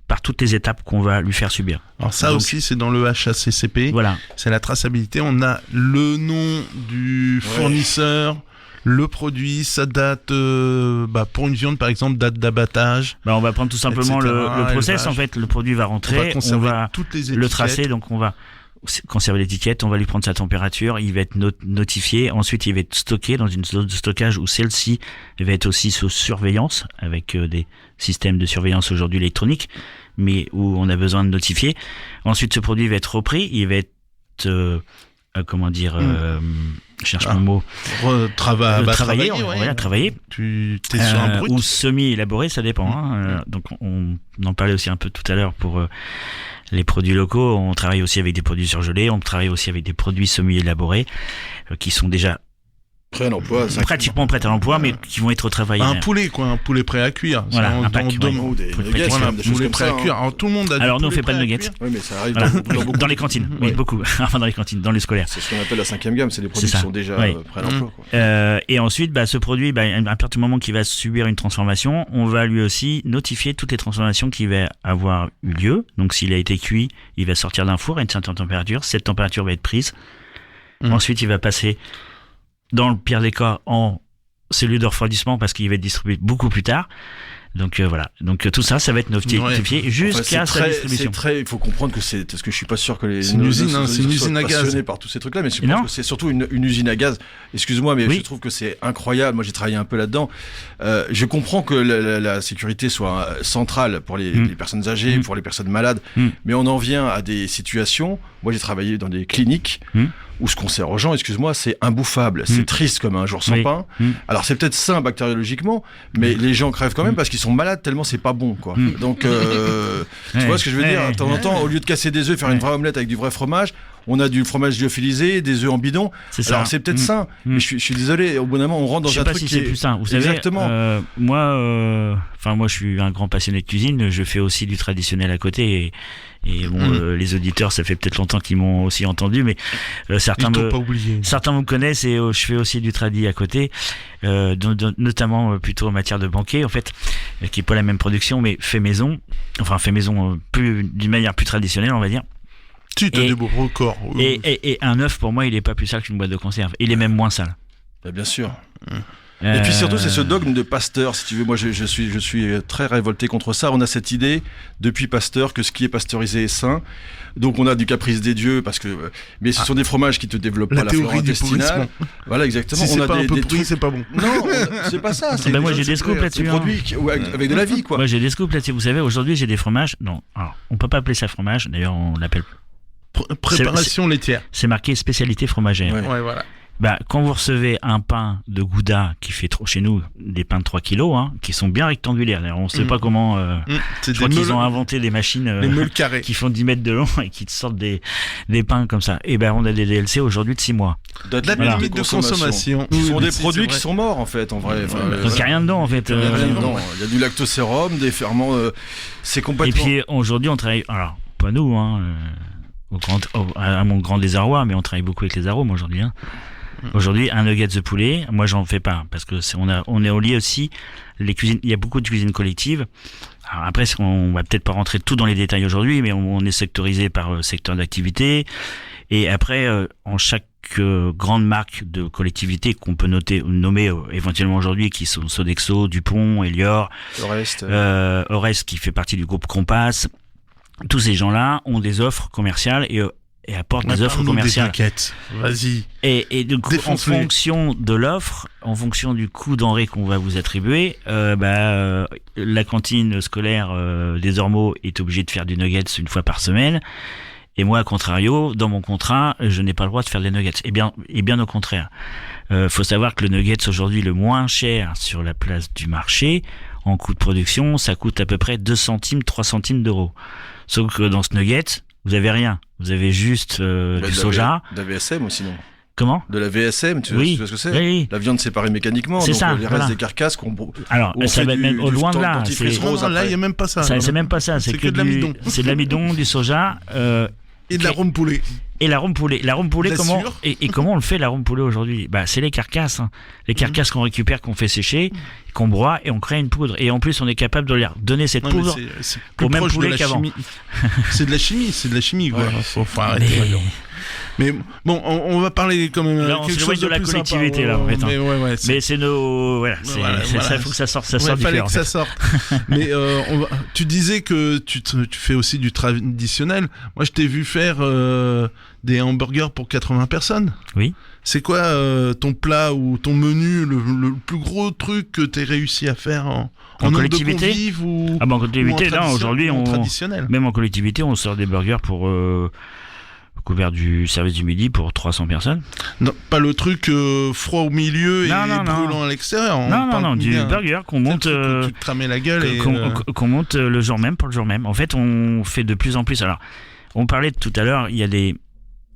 par toutes les étapes qu'on va lui faire subir. Alors ça aussi, c'est dans le HACCP. Voilà. C'est la traçabilité. On a le nom du fournisseur, le produit, sa date, pour une viande par exemple, date d'abattage. On va prendre tout simplement le process, élevage. En fait, le produit va rentrer, on va toutes les le tracer, donc on va conserver l'étiquette, on va lui prendre sa température, il va être notifié, ensuite il va être stocké dans une zone de stockage où celle-ci va être aussi sous surveillance, avec des systèmes de surveillance aujourd'hui électroniques, mais où on a besoin de notifier. Ensuite ce produit va être repris, il va être je cherche mon mot. Travailler. Travailler. Tu es sur un brut. Ou semi-élaboré, ça dépend. Donc on en parlait aussi un peu tout à l'heure pour les produits locaux. On travaille aussi avec des produits surgelés. On travaille aussi avec des produits semi-élaborés qui sont déjà prêts à l'emploi, pratiquement prêts à l'emploi, mais qui vont être retravaillés. Un poulet prêt à cuire. Voilà, un pack, poulet prêt à cuire. Alors tout le monde a. Alors nous on fait pas de nuggets. Oui, mais ça arrive dans les cantines. Oui, beaucoup. Enfin dans les cantines, dans les scolaires. C'est ce qu'on appelle la 5e gamme. C'est des produits qui sont déjà prêts à l'emploi. Et ensuite, ce produit, à partir du moment qu'il va subir une transformation, on va lui aussi notifier toutes les transformations qui vont avoir eu lieu. Donc s'il a été cuit, il va sortir d'un four à une certaine température. Cette température va être prise. Ensuite, il va passer dans le pire des cas en cellule de refroidissement parce qu'il va être distribué beaucoup plus tard. Donc voilà. Donc tout ça va être notifié jusqu'à sa distribution. Il faut comprendre que c'est parce que je suis pas sûr que c'est une usine à gaz par tous ces trucs-là, mais je pense que c'est surtout une usine à gaz. Excuse-moi, mais je trouve que c'est incroyable. Moi, j'ai travaillé un peu là-dedans. Je comprends que la sécurité soit centrale pour les personnes âgées, pour les personnes malades, mais on en vient à des situations. Moi, j'ai travaillé dans des cliniques où ce qu'on sert aux gens, excuse-moi, c'est imbouffable. C'est triste comme un jour sans pain. Alors, c'est peut-être sain bactériologiquement, mais les gens crèvent quand même parce qu'ils sont malades tellement c'est pas bon, quoi. Donc, tu vois ce que je veux dire? De temps en temps, au lieu de casser des œufs, faire une vraie omelette avec du vrai fromage, on a du fromage lyophilisé, des œufs en bidon. Alors c'est peut-être sain, mais je suis désolé. Au bout d'un moment, on rentre dans un truc qui est plus sain. Vous savez, moi, je suis un grand passionné de cuisine. Je fais aussi du traditionnel à côté. Et les auditeurs, ça fait peut-être longtemps qu'ils m'ont aussi entendu, mais certains me connaissent et je fais aussi du tradi à côté, notamment plutôt en matière de banquet, en fait, qui est pas la même production, mais fait maison, plus d'une manière plus traditionnelle, on va dire. Tu as des beaux records. Et un œuf, pour moi, il est pas plus sale qu'une boîte de conserve. Il est même moins sale. Bien sûr. Et puis surtout, c'est ce dogme de Pasteur, si tu veux. Moi, je suis très révolté contre ça. On a cette idée, depuis Pasteur, que ce qui est pasteurisé est sain. Donc, on a du caprice des dieux, mais ce sont des fromages qui te développent pas la flore intestinale. Voilà, exactement. Si c'est pas un peu pourri, c'est pas bon. Non, c'est pas ça. Moi, j'ai des scoops là-dessus. Des produits avec de la vie, quoi. Moi, j'ai des scoops là-dessus. Vous savez, aujourd'hui, j'ai des fromages. Non, alors, on peut pas appeler ça fromage. D'ailleurs, on l'appelle préparation laitière. C'est marqué spécialité fromagère. Ouais, voilà. Quand vous recevez un pain de Gouda qui fait chez nous des pains de 3 kilos, qui sont bien rectangulaires. D'ailleurs, on ne sait pas comment. Je crois qu'ils ont inventé des machines les meules carrées qui font 10 mètres de long et qui te sortent des pains comme ça. Et on a des DLC aujourd'hui de 6 mois. Date limite de consommation. Ce sont des produits qui sont morts en fait, en vrai. Donc il n'y a rien dedans en fait. Il y a du lactosérum, des ferments. C'est complètement. Et puis aujourd'hui, on travaille. Alors, pas nous, à mon grand désarroi, mais on travaille beaucoup avec les arômes aujourd'hui. Aujourd'hui, un nuggets de poulet, moi j'en fais pas parce que on est au lié aussi les cuisines. Il y a beaucoup de cuisines collectives. Alors après, on va peut-être pas rentrer tout dans les détails aujourd'hui, mais on est sectorisé par secteur d'activité. Et après, en chaque grande marque de collectivité qu'on peut nommer éventuellement aujourd'hui, qui sont Sodexo, Dupont, Elior, Orest qui fait partie du groupe Compass. Tous ces gens-là ont des offres commerciales et apportent des offres commerciales. Vas-y. Et du coup, en fonction de l'offre, en fonction du coût denrée qu'on va vous attribuer, la cantine scolaire des Ormeaux est obligée de faire du nuggets une fois par semaine. Et moi, à contrario, dans mon contrat, je n'ai pas le droit de faire des nuggets. Et bien au contraire. Faut savoir que le nuggets aujourd'hui le moins cher sur la place du marché, en coût de production, ça coûte à peu près 2 centimes, 3 centimes d'euros. Sauf que dans ce nugget, vous avez rien. Vous avez juste du soja. De la VSM aussi, non? Comment? De la VSM, tu vois ce que c'est? Oui. La viande séparée mécaniquement, c'est donc ça, les restes des carcasses qu'on... Alors, ça va même au loin de là. Non, là, il n'y a même pas ça. C'est même pas ça. C'est que de l'amidon. C'est de l'amidon, du soja. Et de la rhum poulet. Et la rhum poulet. La rhum poulet, comment on le fait, la rhum poulet aujourd'hui? C'est les carcasses. Les carcasses qu'on récupère, qu'on fait sécher, qu'on broie et on crée une poudre. Et en plus, on est capable de leur donner cette poudre c'est au même poulet qu'avant. C'est de la chimie, quoi. Faut arrêter. Mais bon, on va parler quand même quelque chose de la collectivité là. Mais c'est nos ça faut que ça sorte, il fallait que ça sorte. Mais tu disais que tu fais aussi du traditionnel. Moi, je t'ai vu faire des hamburgers pour 80 personnes. Oui. C'est quoi ton plat ou ton menu, le plus gros truc que t'aies réussi à faire en collectivité ou en collectivité, là aujourd'hui traditionnel. Même en collectivité, on sort des burgers pour couvert du service du midi pour 300 personnes. Non, pas le truc froid au milieu et brûlant à l'extérieur. Non, du burger qu'on monte. Tu te cramais la gueule qu'on monte le jour même pour le jour même. En fait, on fait de plus en plus. Alors, on parlait tout à l'heure, il y a des...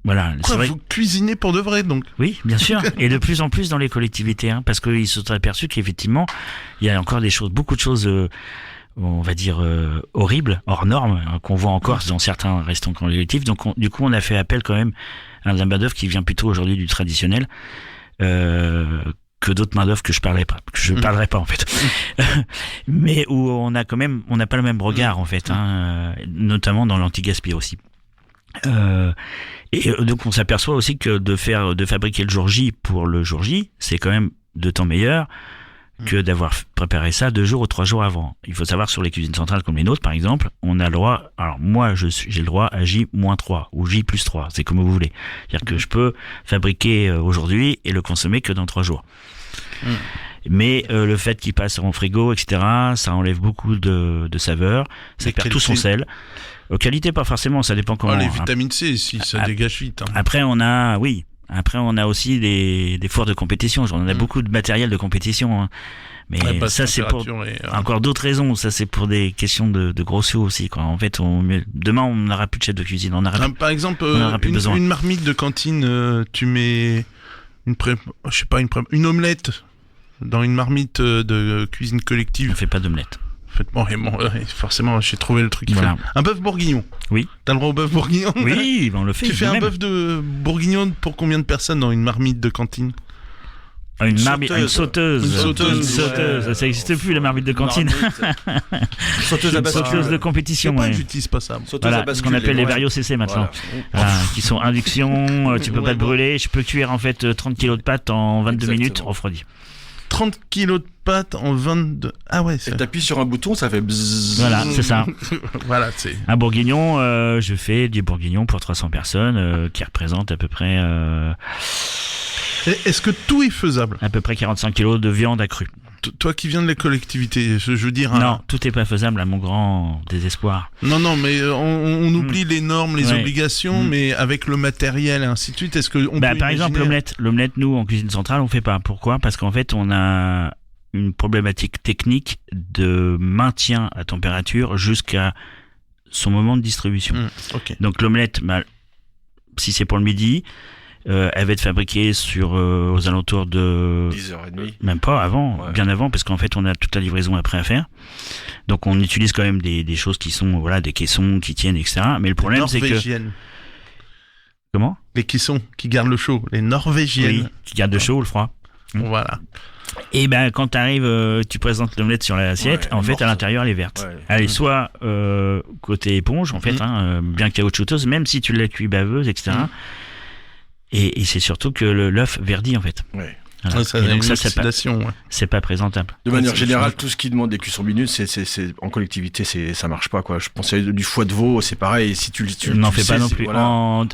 Voilà, c'est vrai. Vous cuisinez pour de vrai, donc? Oui, bien sûr. Et de plus en plus dans les collectivités, parce qu'ils se sont aperçus qu'effectivement, il y a encore beaucoup de choses... on va dire horribles, hors normes, qu'on voit encore dans certains restaurants collectifs. Donc du coup, on a fait appel quand même à un main-d'œuvre qui vient plutôt aujourd'hui du traditionnel que d'autres main-d'œuvre que je parlerai pas en fait. Mais où on n'a pas le même regard en fait, notamment dans l'anti-gaspi aussi. Et donc on s'aperçoit aussi que de fabriquer le jour J pour le jour J, c'est quand même de temps meilleur que d'avoir préparé ça 2 jours ou 3 jours avant. Il faut savoir, sur les cuisines centrales comme les nôtres, par exemple, on a le droit, alors moi, j'ai le droit à J-3 ou J+3, c'est comme vous voulez. C'est-à-dire que je peux fabriquer aujourd'hui et le consommer que dans 3 jours. Mais le fait qu'il passe en frigo, etc., ça enlève beaucoup de saveur, ça perd tout son sel. Qualité, pas forcément, ça dépend comment. Les vitamines C, si ça dégage vite. Après, on a aussi des foires de compétition. On a beaucoup de matériel de compétition. Mais ça, c'est pour encore d'autres raisons. Ça, c'est pour des questions de gros sous aussi, quoi. En fait, demain, on n'aura plus de chef de cuisine. Par exemple, une marmite de cantine, tu mets une omelette dans une marmite de cuisine collective. On fait pas d'omelette. Forcément, j'ai trouvé le truc. Voilà. Un bœuf bourguignon. Oui. T'as le droit au bœuf bourguignon? Oui, on le fait. Tu fais un bœuf de bourguignon pour combien de personnes dans une marmite de cantine? Une sauteuse. Ça n'existe plus, la marmite de cantine. Sauteuse de compétition. J'utilise pas ça. Voilà, ce qu'on appelle les Vario CC maintenant. Voilà, qui sont induction, tu peux pas te brûler. Je peux cuire en fait 30 kilos de pâtes en 22 minutes refroidi. 30 kilos de pâtes en 22... Ah ouais, c'est... Et t'appuies sur un bouton, ça fait bzzz. Voilà, c'est ça. Voilà, c'est... Un bourguignon, je fais du bourguignon pour 300 personnes, qui représente à peu près... Est-ce que tout est faisable? À peu près 45 kilos de viande accrue. Toi qui viens de la collectivité, je veux dire... Non, tout n'est pas faisable, à mon grand désespoir. Non, mais on oublie les normes, les obligations, mais avec le matériel et ainsi de suite, est-ce que on peut par exemple, l'omelette, nous, en cuisine centrale, on fait pas. Pourquoi? Parce qu'en fait, on a une problématique technique de maintien à température jusqu'à son moment de distribution. Okay. Donc l'omelette, si c'est pour le midi... elle va être fabriquée aux alentours de 10h30. Même pas avant, bien avant, parce qu'en fait on a toute la livraison après à faire. Donc on utilise quand même des choses qui sont des caissons qui tiennent, etc. Mais le problème c'est que... Comment? Les cuissons qui gardent le chaud, les norvégiennes. Oui, qui gardent le chaud ou le froid. Voilà. Et ben quand t'arrives, tu présentes l'omelette sur l'assiette, en fait à l'intérieur elle est verte. Ouais. Elle est soit côté éponge en fait, bien caoutchouteuse, même si tu l'as cuit baveuse, etc. Et c'est surtout que l'œuf verdit en fait. Ouais. Voilà. Ça, Et donc ça oxydation, ouais. c'est pas présentable. De manière c'est générale, change. tout ce qui demande des cuissons minutes, c'est en collectivité, ça marche pas quoi. Je pensais du foie de veau, c'est pareil. Si tu n'en tu fais pas sais, non c'est- plus. voilà.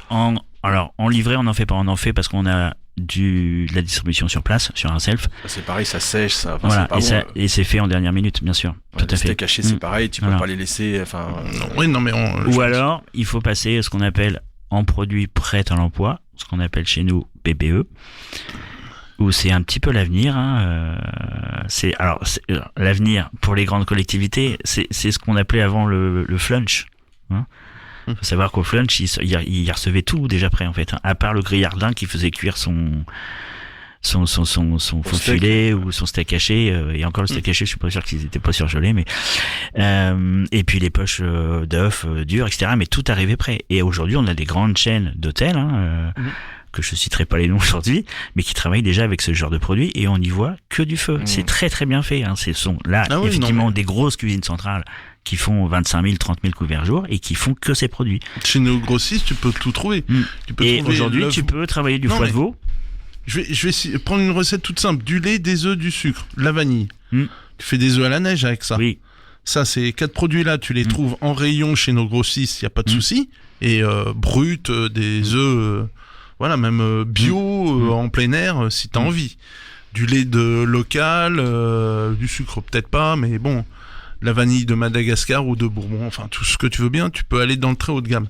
Alors en livré on n'en fait pas, on en fait parce qu'on a de la distribution sur place, sur un self. C'est pareil, ça sèche, ça. Enfin, Voilà, c'est pas bon. et c'est fait en dernière minute, bien sûr. Ouais, Tout à les fait. steaks hachés, c'est pareil, tu peux Voilà. pas les laisser. Enfin, Oui, non, mais Ou alors, il faut passer ce qu'on appelle en produit prêt à l'emploi, ce qu'on appelle chez nous PPE, où c'est un petit peu l'avenir. L'avenir pour les grandes collectivités, c'est ce qu'on appelait avant le flunch. Il faut savoir qu'au flunch, il recevait tout déjà prêt en fait, à part le grillardin qui faisait cuire son faux steak. filet ou son steak haché, et encore le steak haché, je suis pas sûr qu'ils étaient pas surgelés, mais et puis les poches d'œufs durs, etc. Mais tout arrivait prêt. Et aujourd'hui, on a des grandes chaînes d'hôtels, que je citerai pas les noms aujourd'hui, mais qui travaillent déjà avec ce genre de produits, et on n'y voit que du feu. C'est très très bien fait. Ce sont là Ah oui, effectivement non, mais- des grosses cuisines centrales qui font 25 000, 30 000 couverts jour et qui font que ces produits. chez nos grossistes, tu peux tout trouver. Tu peux Et trouver aujourd'hui, l'œuf- tu peux travailler du Non, foie mais- de veau. Je vais prendre une recette toute simple. Du lait, des œufs, du sucre, de la vanille. Mm. Tu fais des œufs à la neige avec ça. Oui. Ça, ces 4 produits-là, tu les trouves en rayon chez nos grossistes, il n'y a pas de souci. Et bruts, des œufs, voilà, même bio, en plein air, si tu as envie. Du lait de local, du sucre peut-être pas, mais bon, la vanille de Madagascar ou de Bourbon, enfin tout ce que tu veux bien, tu peux aller dans le très haut de gamme.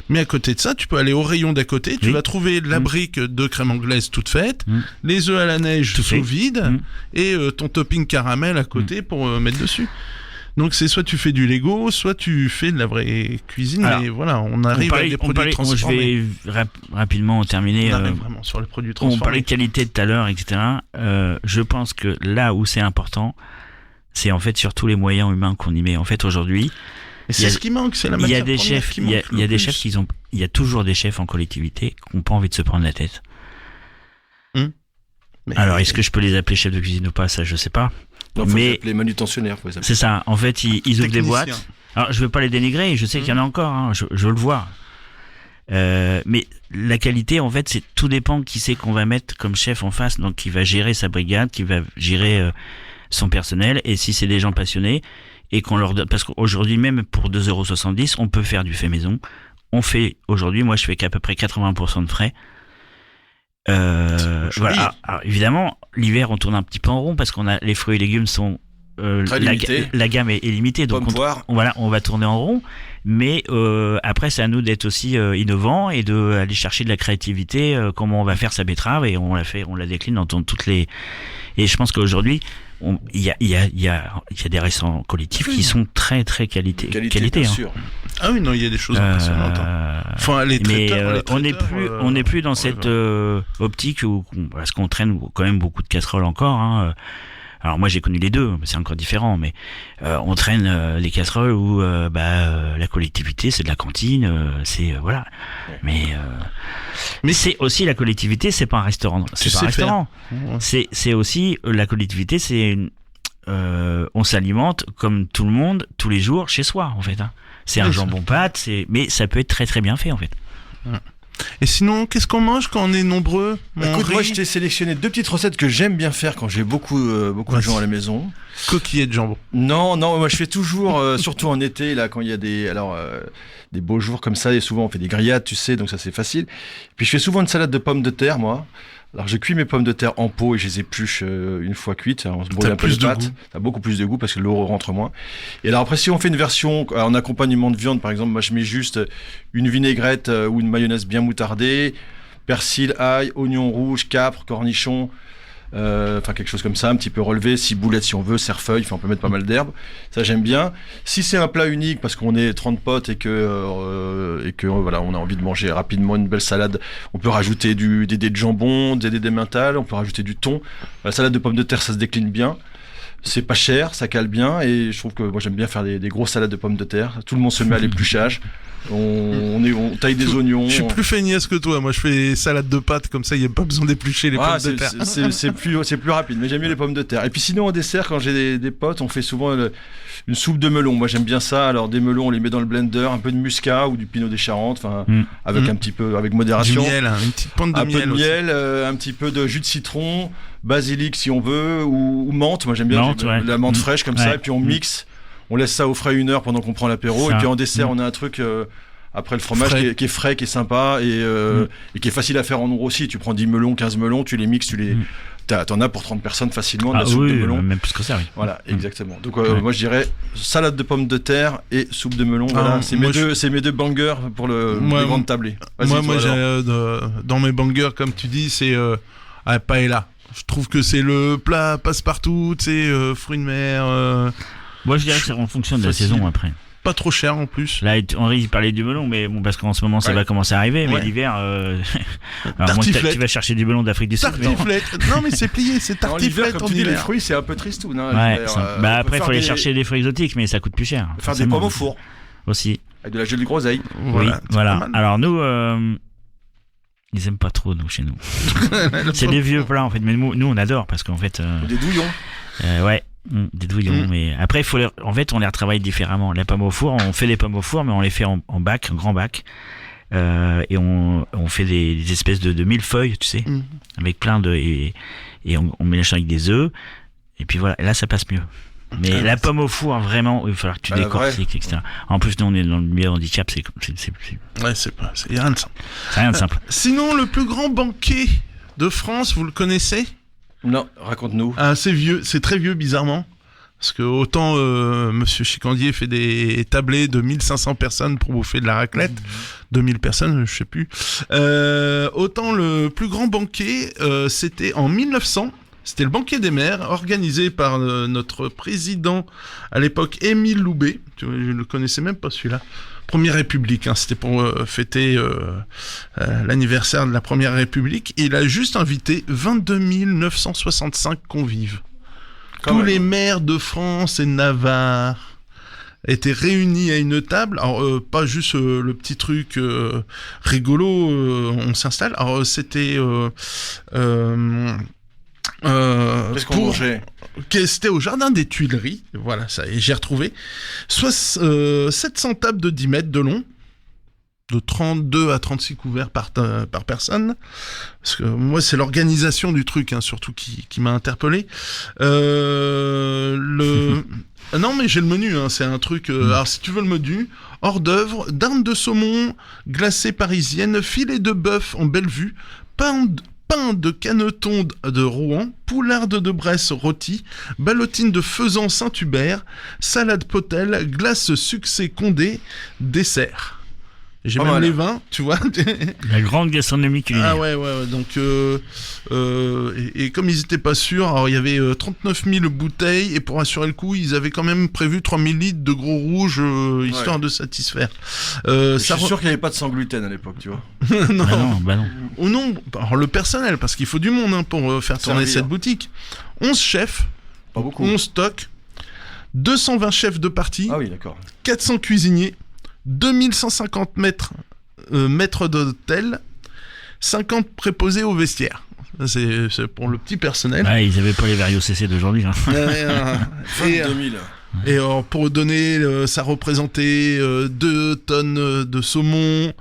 Mais à côté de ça, tu peux aller au rayon d'à côté, tu Oui. vas trouver la brique de crème anglaise toute faite, les œufs à la neige Tout fait. sous vide, et ton topping caramel à côté pour mettre dessus. Donc c'est soit tu fais du Lego, soit tu fais de la vraie cuisine, Alors, mais voilà, on arrive à des produits je transformés. vais rapidement terminer. On arrive vraiment sur les produits On transformés. parlait de qualité tout à l'heure, etc. Je pense que là où c'est important, c'est en fait surtout les moyens humains qu'on y met. En fait, aujourd'hui, Et il y c'est a- ce qui manque, c'est la il y a matière des première chefs, qui il y a manque le des plus. chefs il y a toujours des chefs en collectivité qui n'ont pas envie de se prendre la tête. Mais- Alors, est-ce que je peux les appeler chefs de cuisine ou pas? Ça, je sais pas. non, faut Mais- les appeler manutentionnaires, faut les appeler. C'est ça. En fait, ils ouvrent des Technicien. boîtes. Alors, je veux pas les dénigrer. Je sais qu'il y en a encore. Je le vois. Mais la qualité, en fait, c'est tout dépend qui c'est qu'on va mettre comme chef en face. Donc, qui va gérer sa brigade, qui va gérer son personnel. Et si c'est des gens passionnés et qu'on leur donne, parce qu'aujourd'hui, même pour 2,70 €, on peut faire du fait maison. On fait aujourd'hui, moi, je fais qu'à peu près 80% de frais. joli. Voilà. Alors, évidemment, l'hiver, on tourne un petit peu en rond parce qu'on a les fruits et légumes sont Très limité. la gamme est limitée, donc Pommes, poires. on va tourner en rond. Mais après, c'est à nous d'être aussi innovants et de aller chercher de la créativité. Comment on va faire sa betterave, et on la décline dans toutes les. Et je pense qu'aujourd'hui, il y a des restaurants collectifs qui sont très très qualité Qualité, bien hein. sûr. Ah oui, non, il y a des choses impressionnantes. Enfin, les Mais traiteurs, on n'est plus dans cette optique parce qu'on traîne quand même beaucoup de casseroles encore. Alors moi j'ai connu les deux, c'est encore différent, mais on traîne les casseroles où la collectivité c'est de la cantine, c'est voilà. Mais c'est aussi la collectivité, c'est pas un restaurant, c'est Tu pas un sais faire. restaurant. C'est aussi la collectivité, c'est on s'alimente comme tout le monde tous les jours chez soi en fait. C'est un Oui, jambon pâte, mais ça peut être très très bien fait en fait. Et sinon, qu'est-ce qu'on mange quand on est nombreux? Écoute, moi, riz, je t'ai sélectionné 2 petites recettes que j'aime bien faire quand j'ai beaucoup de gens à la maison. coquillettes de jambon. Non, moi je fais toujours, surtout en été, là, quand il y a des beaux jours comme ça, et souvent on fait des grillades, tu sais, donc ça c'est facile. Puis je fais souvent une salade de pommes de terre, moi. Alors je cuis mes pommes de terre en pot et je les épluche une fois cuites. Alors, on se brouille T'as un peu plus les de pâtes. goût. T'as beaucoup plus de goût parce que l'eau rentre moins. Et alors après, si on fait une version en accompagnement de viande, par exemple, moi je mets juste une vinaigrette ou une mayonnaise bien moutardée, persil, ail, oignon rouge, capre, cornichon. Enfin quelque chose comme ça, un petit peu relevé, ciboulette si on veut, cerfeuil, enfin on peut mettre pas mal d'herbes, ça j'aime bien. Si c'est un plat unique parce qu'on est 30 potes et que voilà, on a envie de manger rapidement une belle salade, on peut rajouter des dés de jambon, des dés d'emmental, on peut rajouter du thon. La salade de pommes de terre, ça se décline bien. C'est pas cher, ça cale bien, et je trouve que moi j'aime bien faire des grosses salades de pommes de terre. Tout le monde se met à l'épluchage. On taille des oignons. Je suis plus feignasse que toi. Moi, je fais salade de pâtes comme ça. Il n'y a pas besoin d'éplucher les pommes de terre. C'est plus rapide. Mais j'aime mieux les pommes de terre. Et puis sinon, au dessert, quand j'ai des potes, on fait souvent une soupe de melon. Moi, j'aime bien ça. Alors des melons, on les met dans le blender, un peu de muscat ou du pinot des Charentes, avec un petit peu, avec modération. Du miel, une petite pointe de miel. Un peu de miel, un petit peu de jus de citron, basilic si on veut, ou menthe. Moi, j'aime bien la menthe fraîche comme ça. Et puis on mixe. On laisse ça au frais 1 heure pendant qu'on prend l'apéro. Et puis en dessert, on a un truc après le fromage qui est frais, qui est sympa et qui est facile à faire en nombre aussi. Tu prends 10 melons, 15 melons, tu les mixes, t'en as pour 30 personnes facilement de la soupe de melon. Même plus que ça, oui. Voilà, exactement. Donc moi je dirais salade de pommes de terre et soupe de melon. Voilà, c'est mes deux bangers pour les grandes tablées. Moi j'ai dans mes bangers, comme tu dis, c'est paella. Je trouve que c'est le plat passe-partout, tu sais, fruits de mer. Moi je dirais que c'est en fonction de la saison après. Pas trop cher en plus. Là, Henri il parlait du melon, mais bon, parce qu'en ce moment ça va commencer à arriver, mais l'hiver, tu vas chercher du melon d'Afrique du Sud. Tartiflette. Non, mais c'est plié, c'est tartiflette. Comme tu dis, les fruits, c'est un peu tristoun. Après, il faut aller chercher des fruits exotiques, mais ça coûte plus cher. Faire des pommes au four. Aussi. Avec de la gelée de groseille. Voilà. Alors nous, ils aiment pas trop, nous, chez nous. C'est des vieux plats, en fait, mais nous, on adore, parce qu'en fait. Des douillons. Des douillons, mais après en fait on les retravaille différemment. Les pommes au four, on fait les pommes au four, mais on les fait en bac, en grand bac, et on fait des espèces de millefeuilles, tu sais, avec plein de et on mélange ça avec des œufs, et puis voilà, et là ça passe mieux. Mais la pomme au four, vraiment, il va falloir que tu décortiques, etc. En plus, nous on est dans le milieu handicap, c'est rien de simple. C'est rien de simple. Sinon, le plus grand banquet de France, vous le connaissez ? Non, raconte-nous. C'est vieux, c'est très vieux bizarrement. Parce que autant Monsieur Chicandier fait des tablés de 1500 personnes pour bouffer de la raclette, 2000 personnes, je sais plus. Autant le plus grand banquet, c'était en 1900. C'était le banquet des maires, organisé par notre président à l'époque, Émile Loubet. Je ne le connaissais même pas celui-là. Première République, c'était pour fêter l'anniversaire de la Première République. Il a juste invité 22 965 convives. Tous les maires de France et de Navarre étaient réunis à une table. Alors, pas juste le petit truc rigolo, on s'installe. Alors, c'était... Qu'est-ce qu'on mangeait ? C'était au jardin des Tuileries, voilà, ça y est, j'ai retrouvé. 700 tables de 10 mètres de long, de 32 à 36 couverts par personne. Parce que moi, c'est l'organisation du truc, surtout qui m'a interpellé. Non, mais j'ai le menu, c'est un truc... Alors, si tu veux le menu, hors d'œuvre, dinde de saumon, glacée parisienne, filet de bœuf en belle vue, pain de caneton de Rouen, poularde de Bresse rôti, ballotine de faisan Saint-Hubert, salade potel, glace succès Condé, dessert. J'ai même les vins, tu vois. La grande gastronomie culinaire. Ah ouais. Donc, et comme ils étaient pas sûrs, alors il y avait 39 000 bouteilles, et pour assurer le coup, ils avaient quand même prévu 3 000 litres de gros rouge, histoire de satisfaire. Je suis sûr qu'il n'y avait pas de sans gluten à l'époque, tu vois. Non. Bah non. Ou non, alors le personnel, parce qu'il faut du monde pour faire tourner cette boutique. 11 chefs, pas beaucoup. 11 stocks, 220 chefs de partie, 400 cuisiniers, 2150 maîtres d'hôtel, 50 préposés au vestiaire. C'est pour le petit personnel. Ils n'avaient pas les verres CC d'aujourd'hui. 22 000. Et pour donner, ça représentait 2 tonnes de saumon,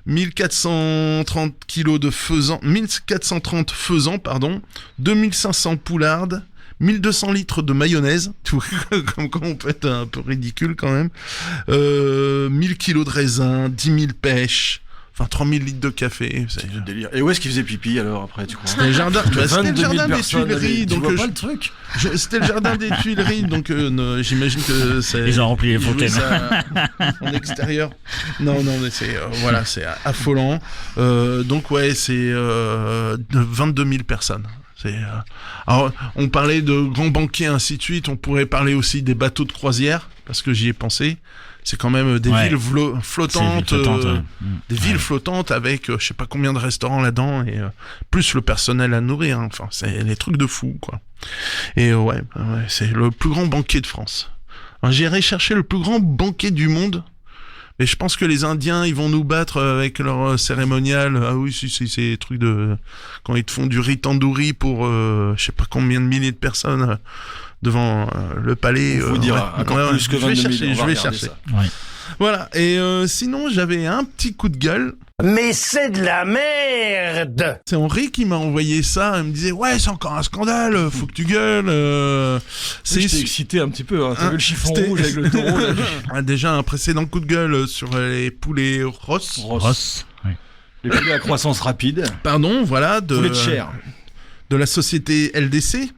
1430 kilos de faisan, 1430 faisans, 2500 poulardes, 1200 litres de mayonnaise, tout comme on peut être un peu ridicule quand même, 1000 kilos de raisin, 10 000 pêches, enfin 3000 litres de café. C'est du délire. Et où est-ce qu'ils faisaient pipi alors après, tu crois ? C'était le jardin, des Tuileries. Tu vois pas le truc ? C'était le jardin des Tuileries, donc j'imagine que c'est... Ils ont rempli les fontaines. En extérieur. Non, mais c'est c'est affolant. Donc c'est 22 000 personnes. Alors, on parlait de grands banquets, ainsi de suite. On pourrait parler aussi des bateaux de croisière, parce que j'y ai pensé. C'est quand même des villes flottantes, des villes flottantes avec je sais pas combien de restaurants là-dedans et plus le personnel à nourrir. Hein. Enfin, c'est des trucs de fou, quoi. Et c'est le plus grand banquet de France. Alors, j'irai chercher le plus grand banquet du monde. Mais je pense que les Indiens, ils vont nous battre avec leur cérémonial. Ah oui, c'est des trucs de... Quand ils te font du riz tandoori pour je sais pas combien de milliers de personnes devant le palais. On vous dira encore plus que 22 000. Je vais chercher. Ouais. Voilà. Et sinon, j'avais un petit coup de gueule. Mais c'est de la merde! C'est Henri qui m'a envoyé ça. Il me disait, ouais, c'est encore un scandale, faut que tu gueules. J'étais excité un petit peu, hein. T'as vu le chiffon rouge avec le taureau, là. Déjà un précédent coup de gueule sur les poulets Ross. Oui. Les poulets à croissance rapide. Pardon, voilà. Poulets de chair. De la société LDC.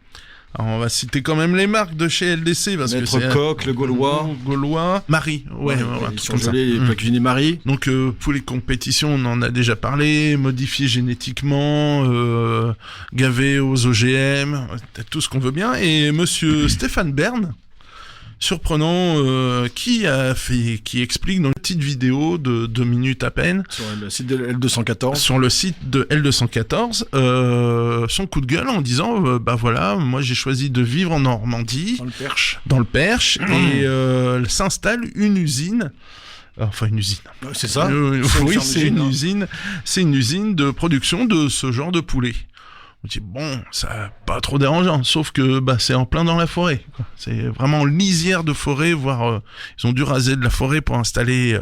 Alors, on va citer quand même les marques de chez LDC parce Maître que c'est Coq, le Gaulois, Marie, ils sont gelés, les plats cuisinés Marie. Donc pour les compétitions, on en a déjà parlé, modifiés génétiquement, gavés aux OGM, tout ce qu'on veut bien. Et monsieur Stéphane Bern, surprenant, qui explique dans une petite vidéo de 2 minutes à peine sur le site de L214, sur le site de L214, son coup de gueule en disant bah voilà, moi j'ai choisi de vivre en Normandie, dans le Perche et s'installe une usine. Enfin, une usine. C'est ça. Oui, c'est une usine de production de ce genre de poulet. On dit bon, ça pas trop dérangeant, sauf que c'est en plein dans la forêt, quoi. C'est vraiment en lisière de forêt, voire ils ont dû raser de la forêt pour installer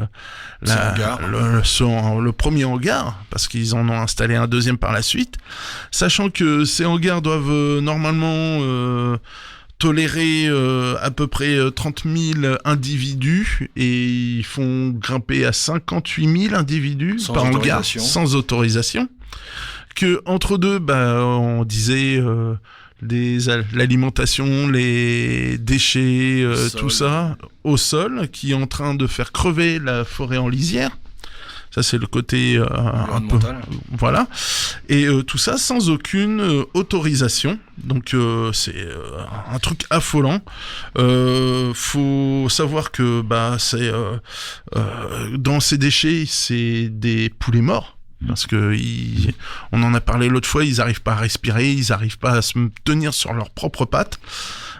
le premier hangar, parce qu'ils en ont installé un deuxième par la suite, sachant que ces hangars doivent normalement tolérer à peu près 30 000 individus et ils font grimper à 58 000 individus par hangar sans autorisation. Que entre deux, on disait l'alimentation, les déchets, tout ça au sol, qui est en train de faire crever la forêt en lisière. Ça, c'est le côté un peu, voilà. Et tout ça sans aucune autorisation. Donc c'est un truc affolant. Faut savoir que c'est dans ces déchets, c'est des poulets morts. Parce que on en a parlé l'autre fois, ils arrivent pas à respirer, ils arrivent pas à se tenir sur leurs propres pattes.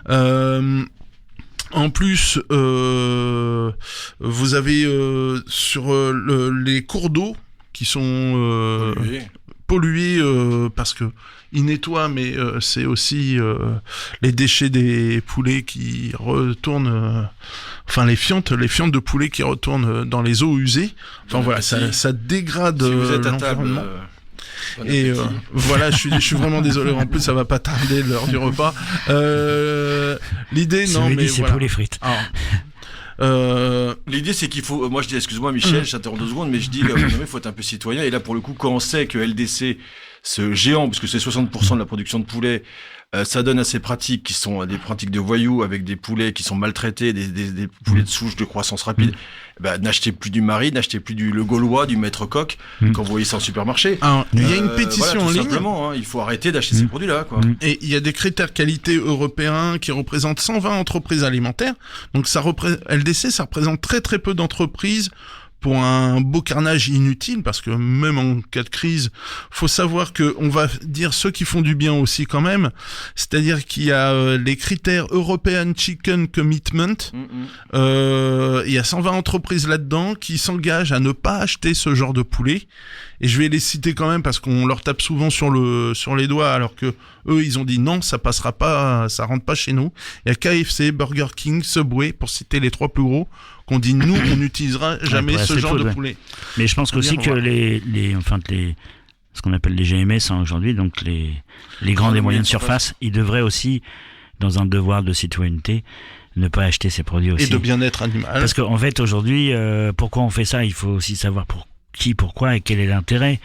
En plus, vous avez sur les cours d'eau qui sont pollués parce que ils nettoient, mais c'est aussi les déchets des poulets qui retournent. Enfin, les fientes de poulets qui retournent dans les eaux usées. Enfin voilà, ça dégrade l'environnement. Et voilà, je suis vraiment désolé. En plus, ça va pas tarder l'heure du repas. L'idée, c'est pour les frites. L'idée, c'est qu'il faut. Moi, je dis, excuse-moi, Michel, je t'interromps 2 secondes, mais je dis, il faut être un peu citoyen. Et là, pour le coup, quand on sait que LDC, ce géant, parce que c'est 60% de la production de poulet, ça donne à ces pratiques qui sont des pratiques de voyous avec des poulets qui sont maltraités, des poulets de souche de croissance rapide. N'achetez plus du Marie, n'achetez plus le Gaulois, du Maître Coq, quand vous voyez ça en supermarché. Il y a une pétition en ligne. Simplement, il faut arrêter d'acheter ces produits-là, quoi. Et il y a des critères qualité européens qui représentent 120 entreprises alimentaires. Donc LDC, ça représente très très peu d'entreprises pour un beau carnage inutile, parce que même en cas de crise, faut savoir que on va dire ceux qui font du bien aussi quand même, c'est-à-dire qu'il y a les critères European Chicken Commitment, il y a 120 entreprises là-dedans qui s'engagent à ne pas acheter ce genre de poulet, et je vais les citer quand même parce qu'on leur tape souvent sur les doigts, alors que eux ils ont dit non, ça passera pas, ça rentre pas chez nous. Il y a KFC, Burger King, Subway, pour citer les 3 plus gros, qu'on dit nous on n'utilisera jamais ce genre de poulet. Mais je pense aussi que ce qu'on appelle les GMS aujourd'hui, donc les grandes et moyennes surfaces, ils devraient aussi, dans un devoir de citoyenneté, ne pas acheter ces produits aussi. Et de bien-être animal. Parce qu'en fait aujourd'hui, pourquoi on fait ça, il faut aussi savoir pourquoi et quel est l'intérêt.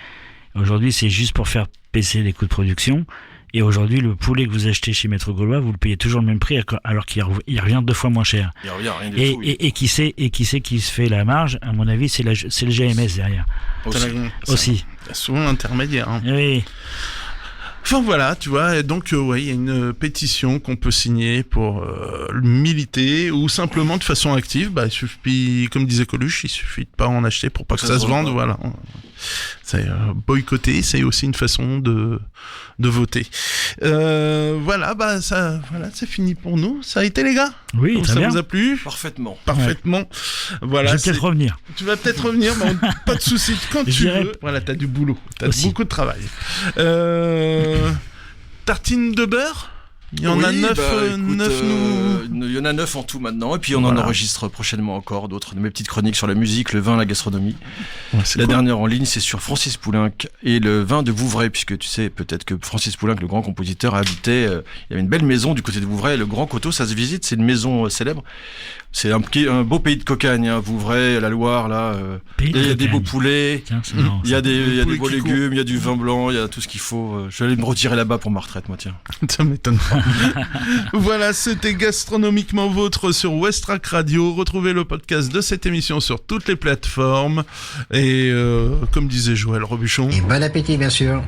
Aujourd'hui, c'est juste pour faire baisser les coûts de production. Et aujourd'hui, le poulet que vous achetez chez Maître Gaulois, vous le payez toujours le même prix, alors qu'il revient 2 fois moins cher. Il revient rien du tout. Et qui c'est qui se fait la marge? À mon avis, c'est le GMS derrière. Aussi. Souvent l'intermédiaire. Oui. Enfin voilà, tu vois, et donc ouais, il y a une pétition qu'on peut signer pour militer ou simplement de façon active. Bah, il suffit, comme disait Coluche, il suffit de pas en acheter pour pas que ça se vende. Voilà, c'est boycotter, c'est aussi une façon de voter. Voilà, bah ça, voilà, c'est fini pour nous. Ça a été les gars. Oui, donc, très ça bien. vous a plu? Parfaitement. Parfaitement. Voilà. Je vais peut-être revenir. Tu vas peut-être revenir, mais pas de souci. Quand tu J'irai. veux. Voilà, t'as du boulot, t'as Aussi. beaucoup de travail. Tartine de beurre. Il y en a 9, il y en a 9 en tout maintenant, et puis on en enregistre prochainement encore d'autres de mes petites chroniques sur la musique, le vin, la gastronomie. Ouais, c'est La cool. dernière en ligne, c'est sur Francis Poulenc et le vin de Vouvray, puisque tu sais peut-être que Francis Poulenc, le grand compositeur, habitait, il y avait une belle maison du côté de Vouvray, le Grand Coteau, ça se visite, c'est une maison célèbre. C'est un beau pays de cocagne, hein, Vouvray, la Loire, là. Pays de Il y a des cocagne. beaux poulets. Tiens, c'est marrant, Il y a ça. des poulet beaux qui court. légumes, il y a du vin blanc, il y a tout ce qu'il faut. Je vais aller me retirer là-bas pour ma retraite, moi, tiens. Ça m'étonne pas. Voilà, c'était Gastronomiquement Vôtre sur Westrack Radio. Retrouvez le podcast de cette émission sur toutes les plateformes. Et comme disait Joël Robuchon... Et bon appétit, bien sûr.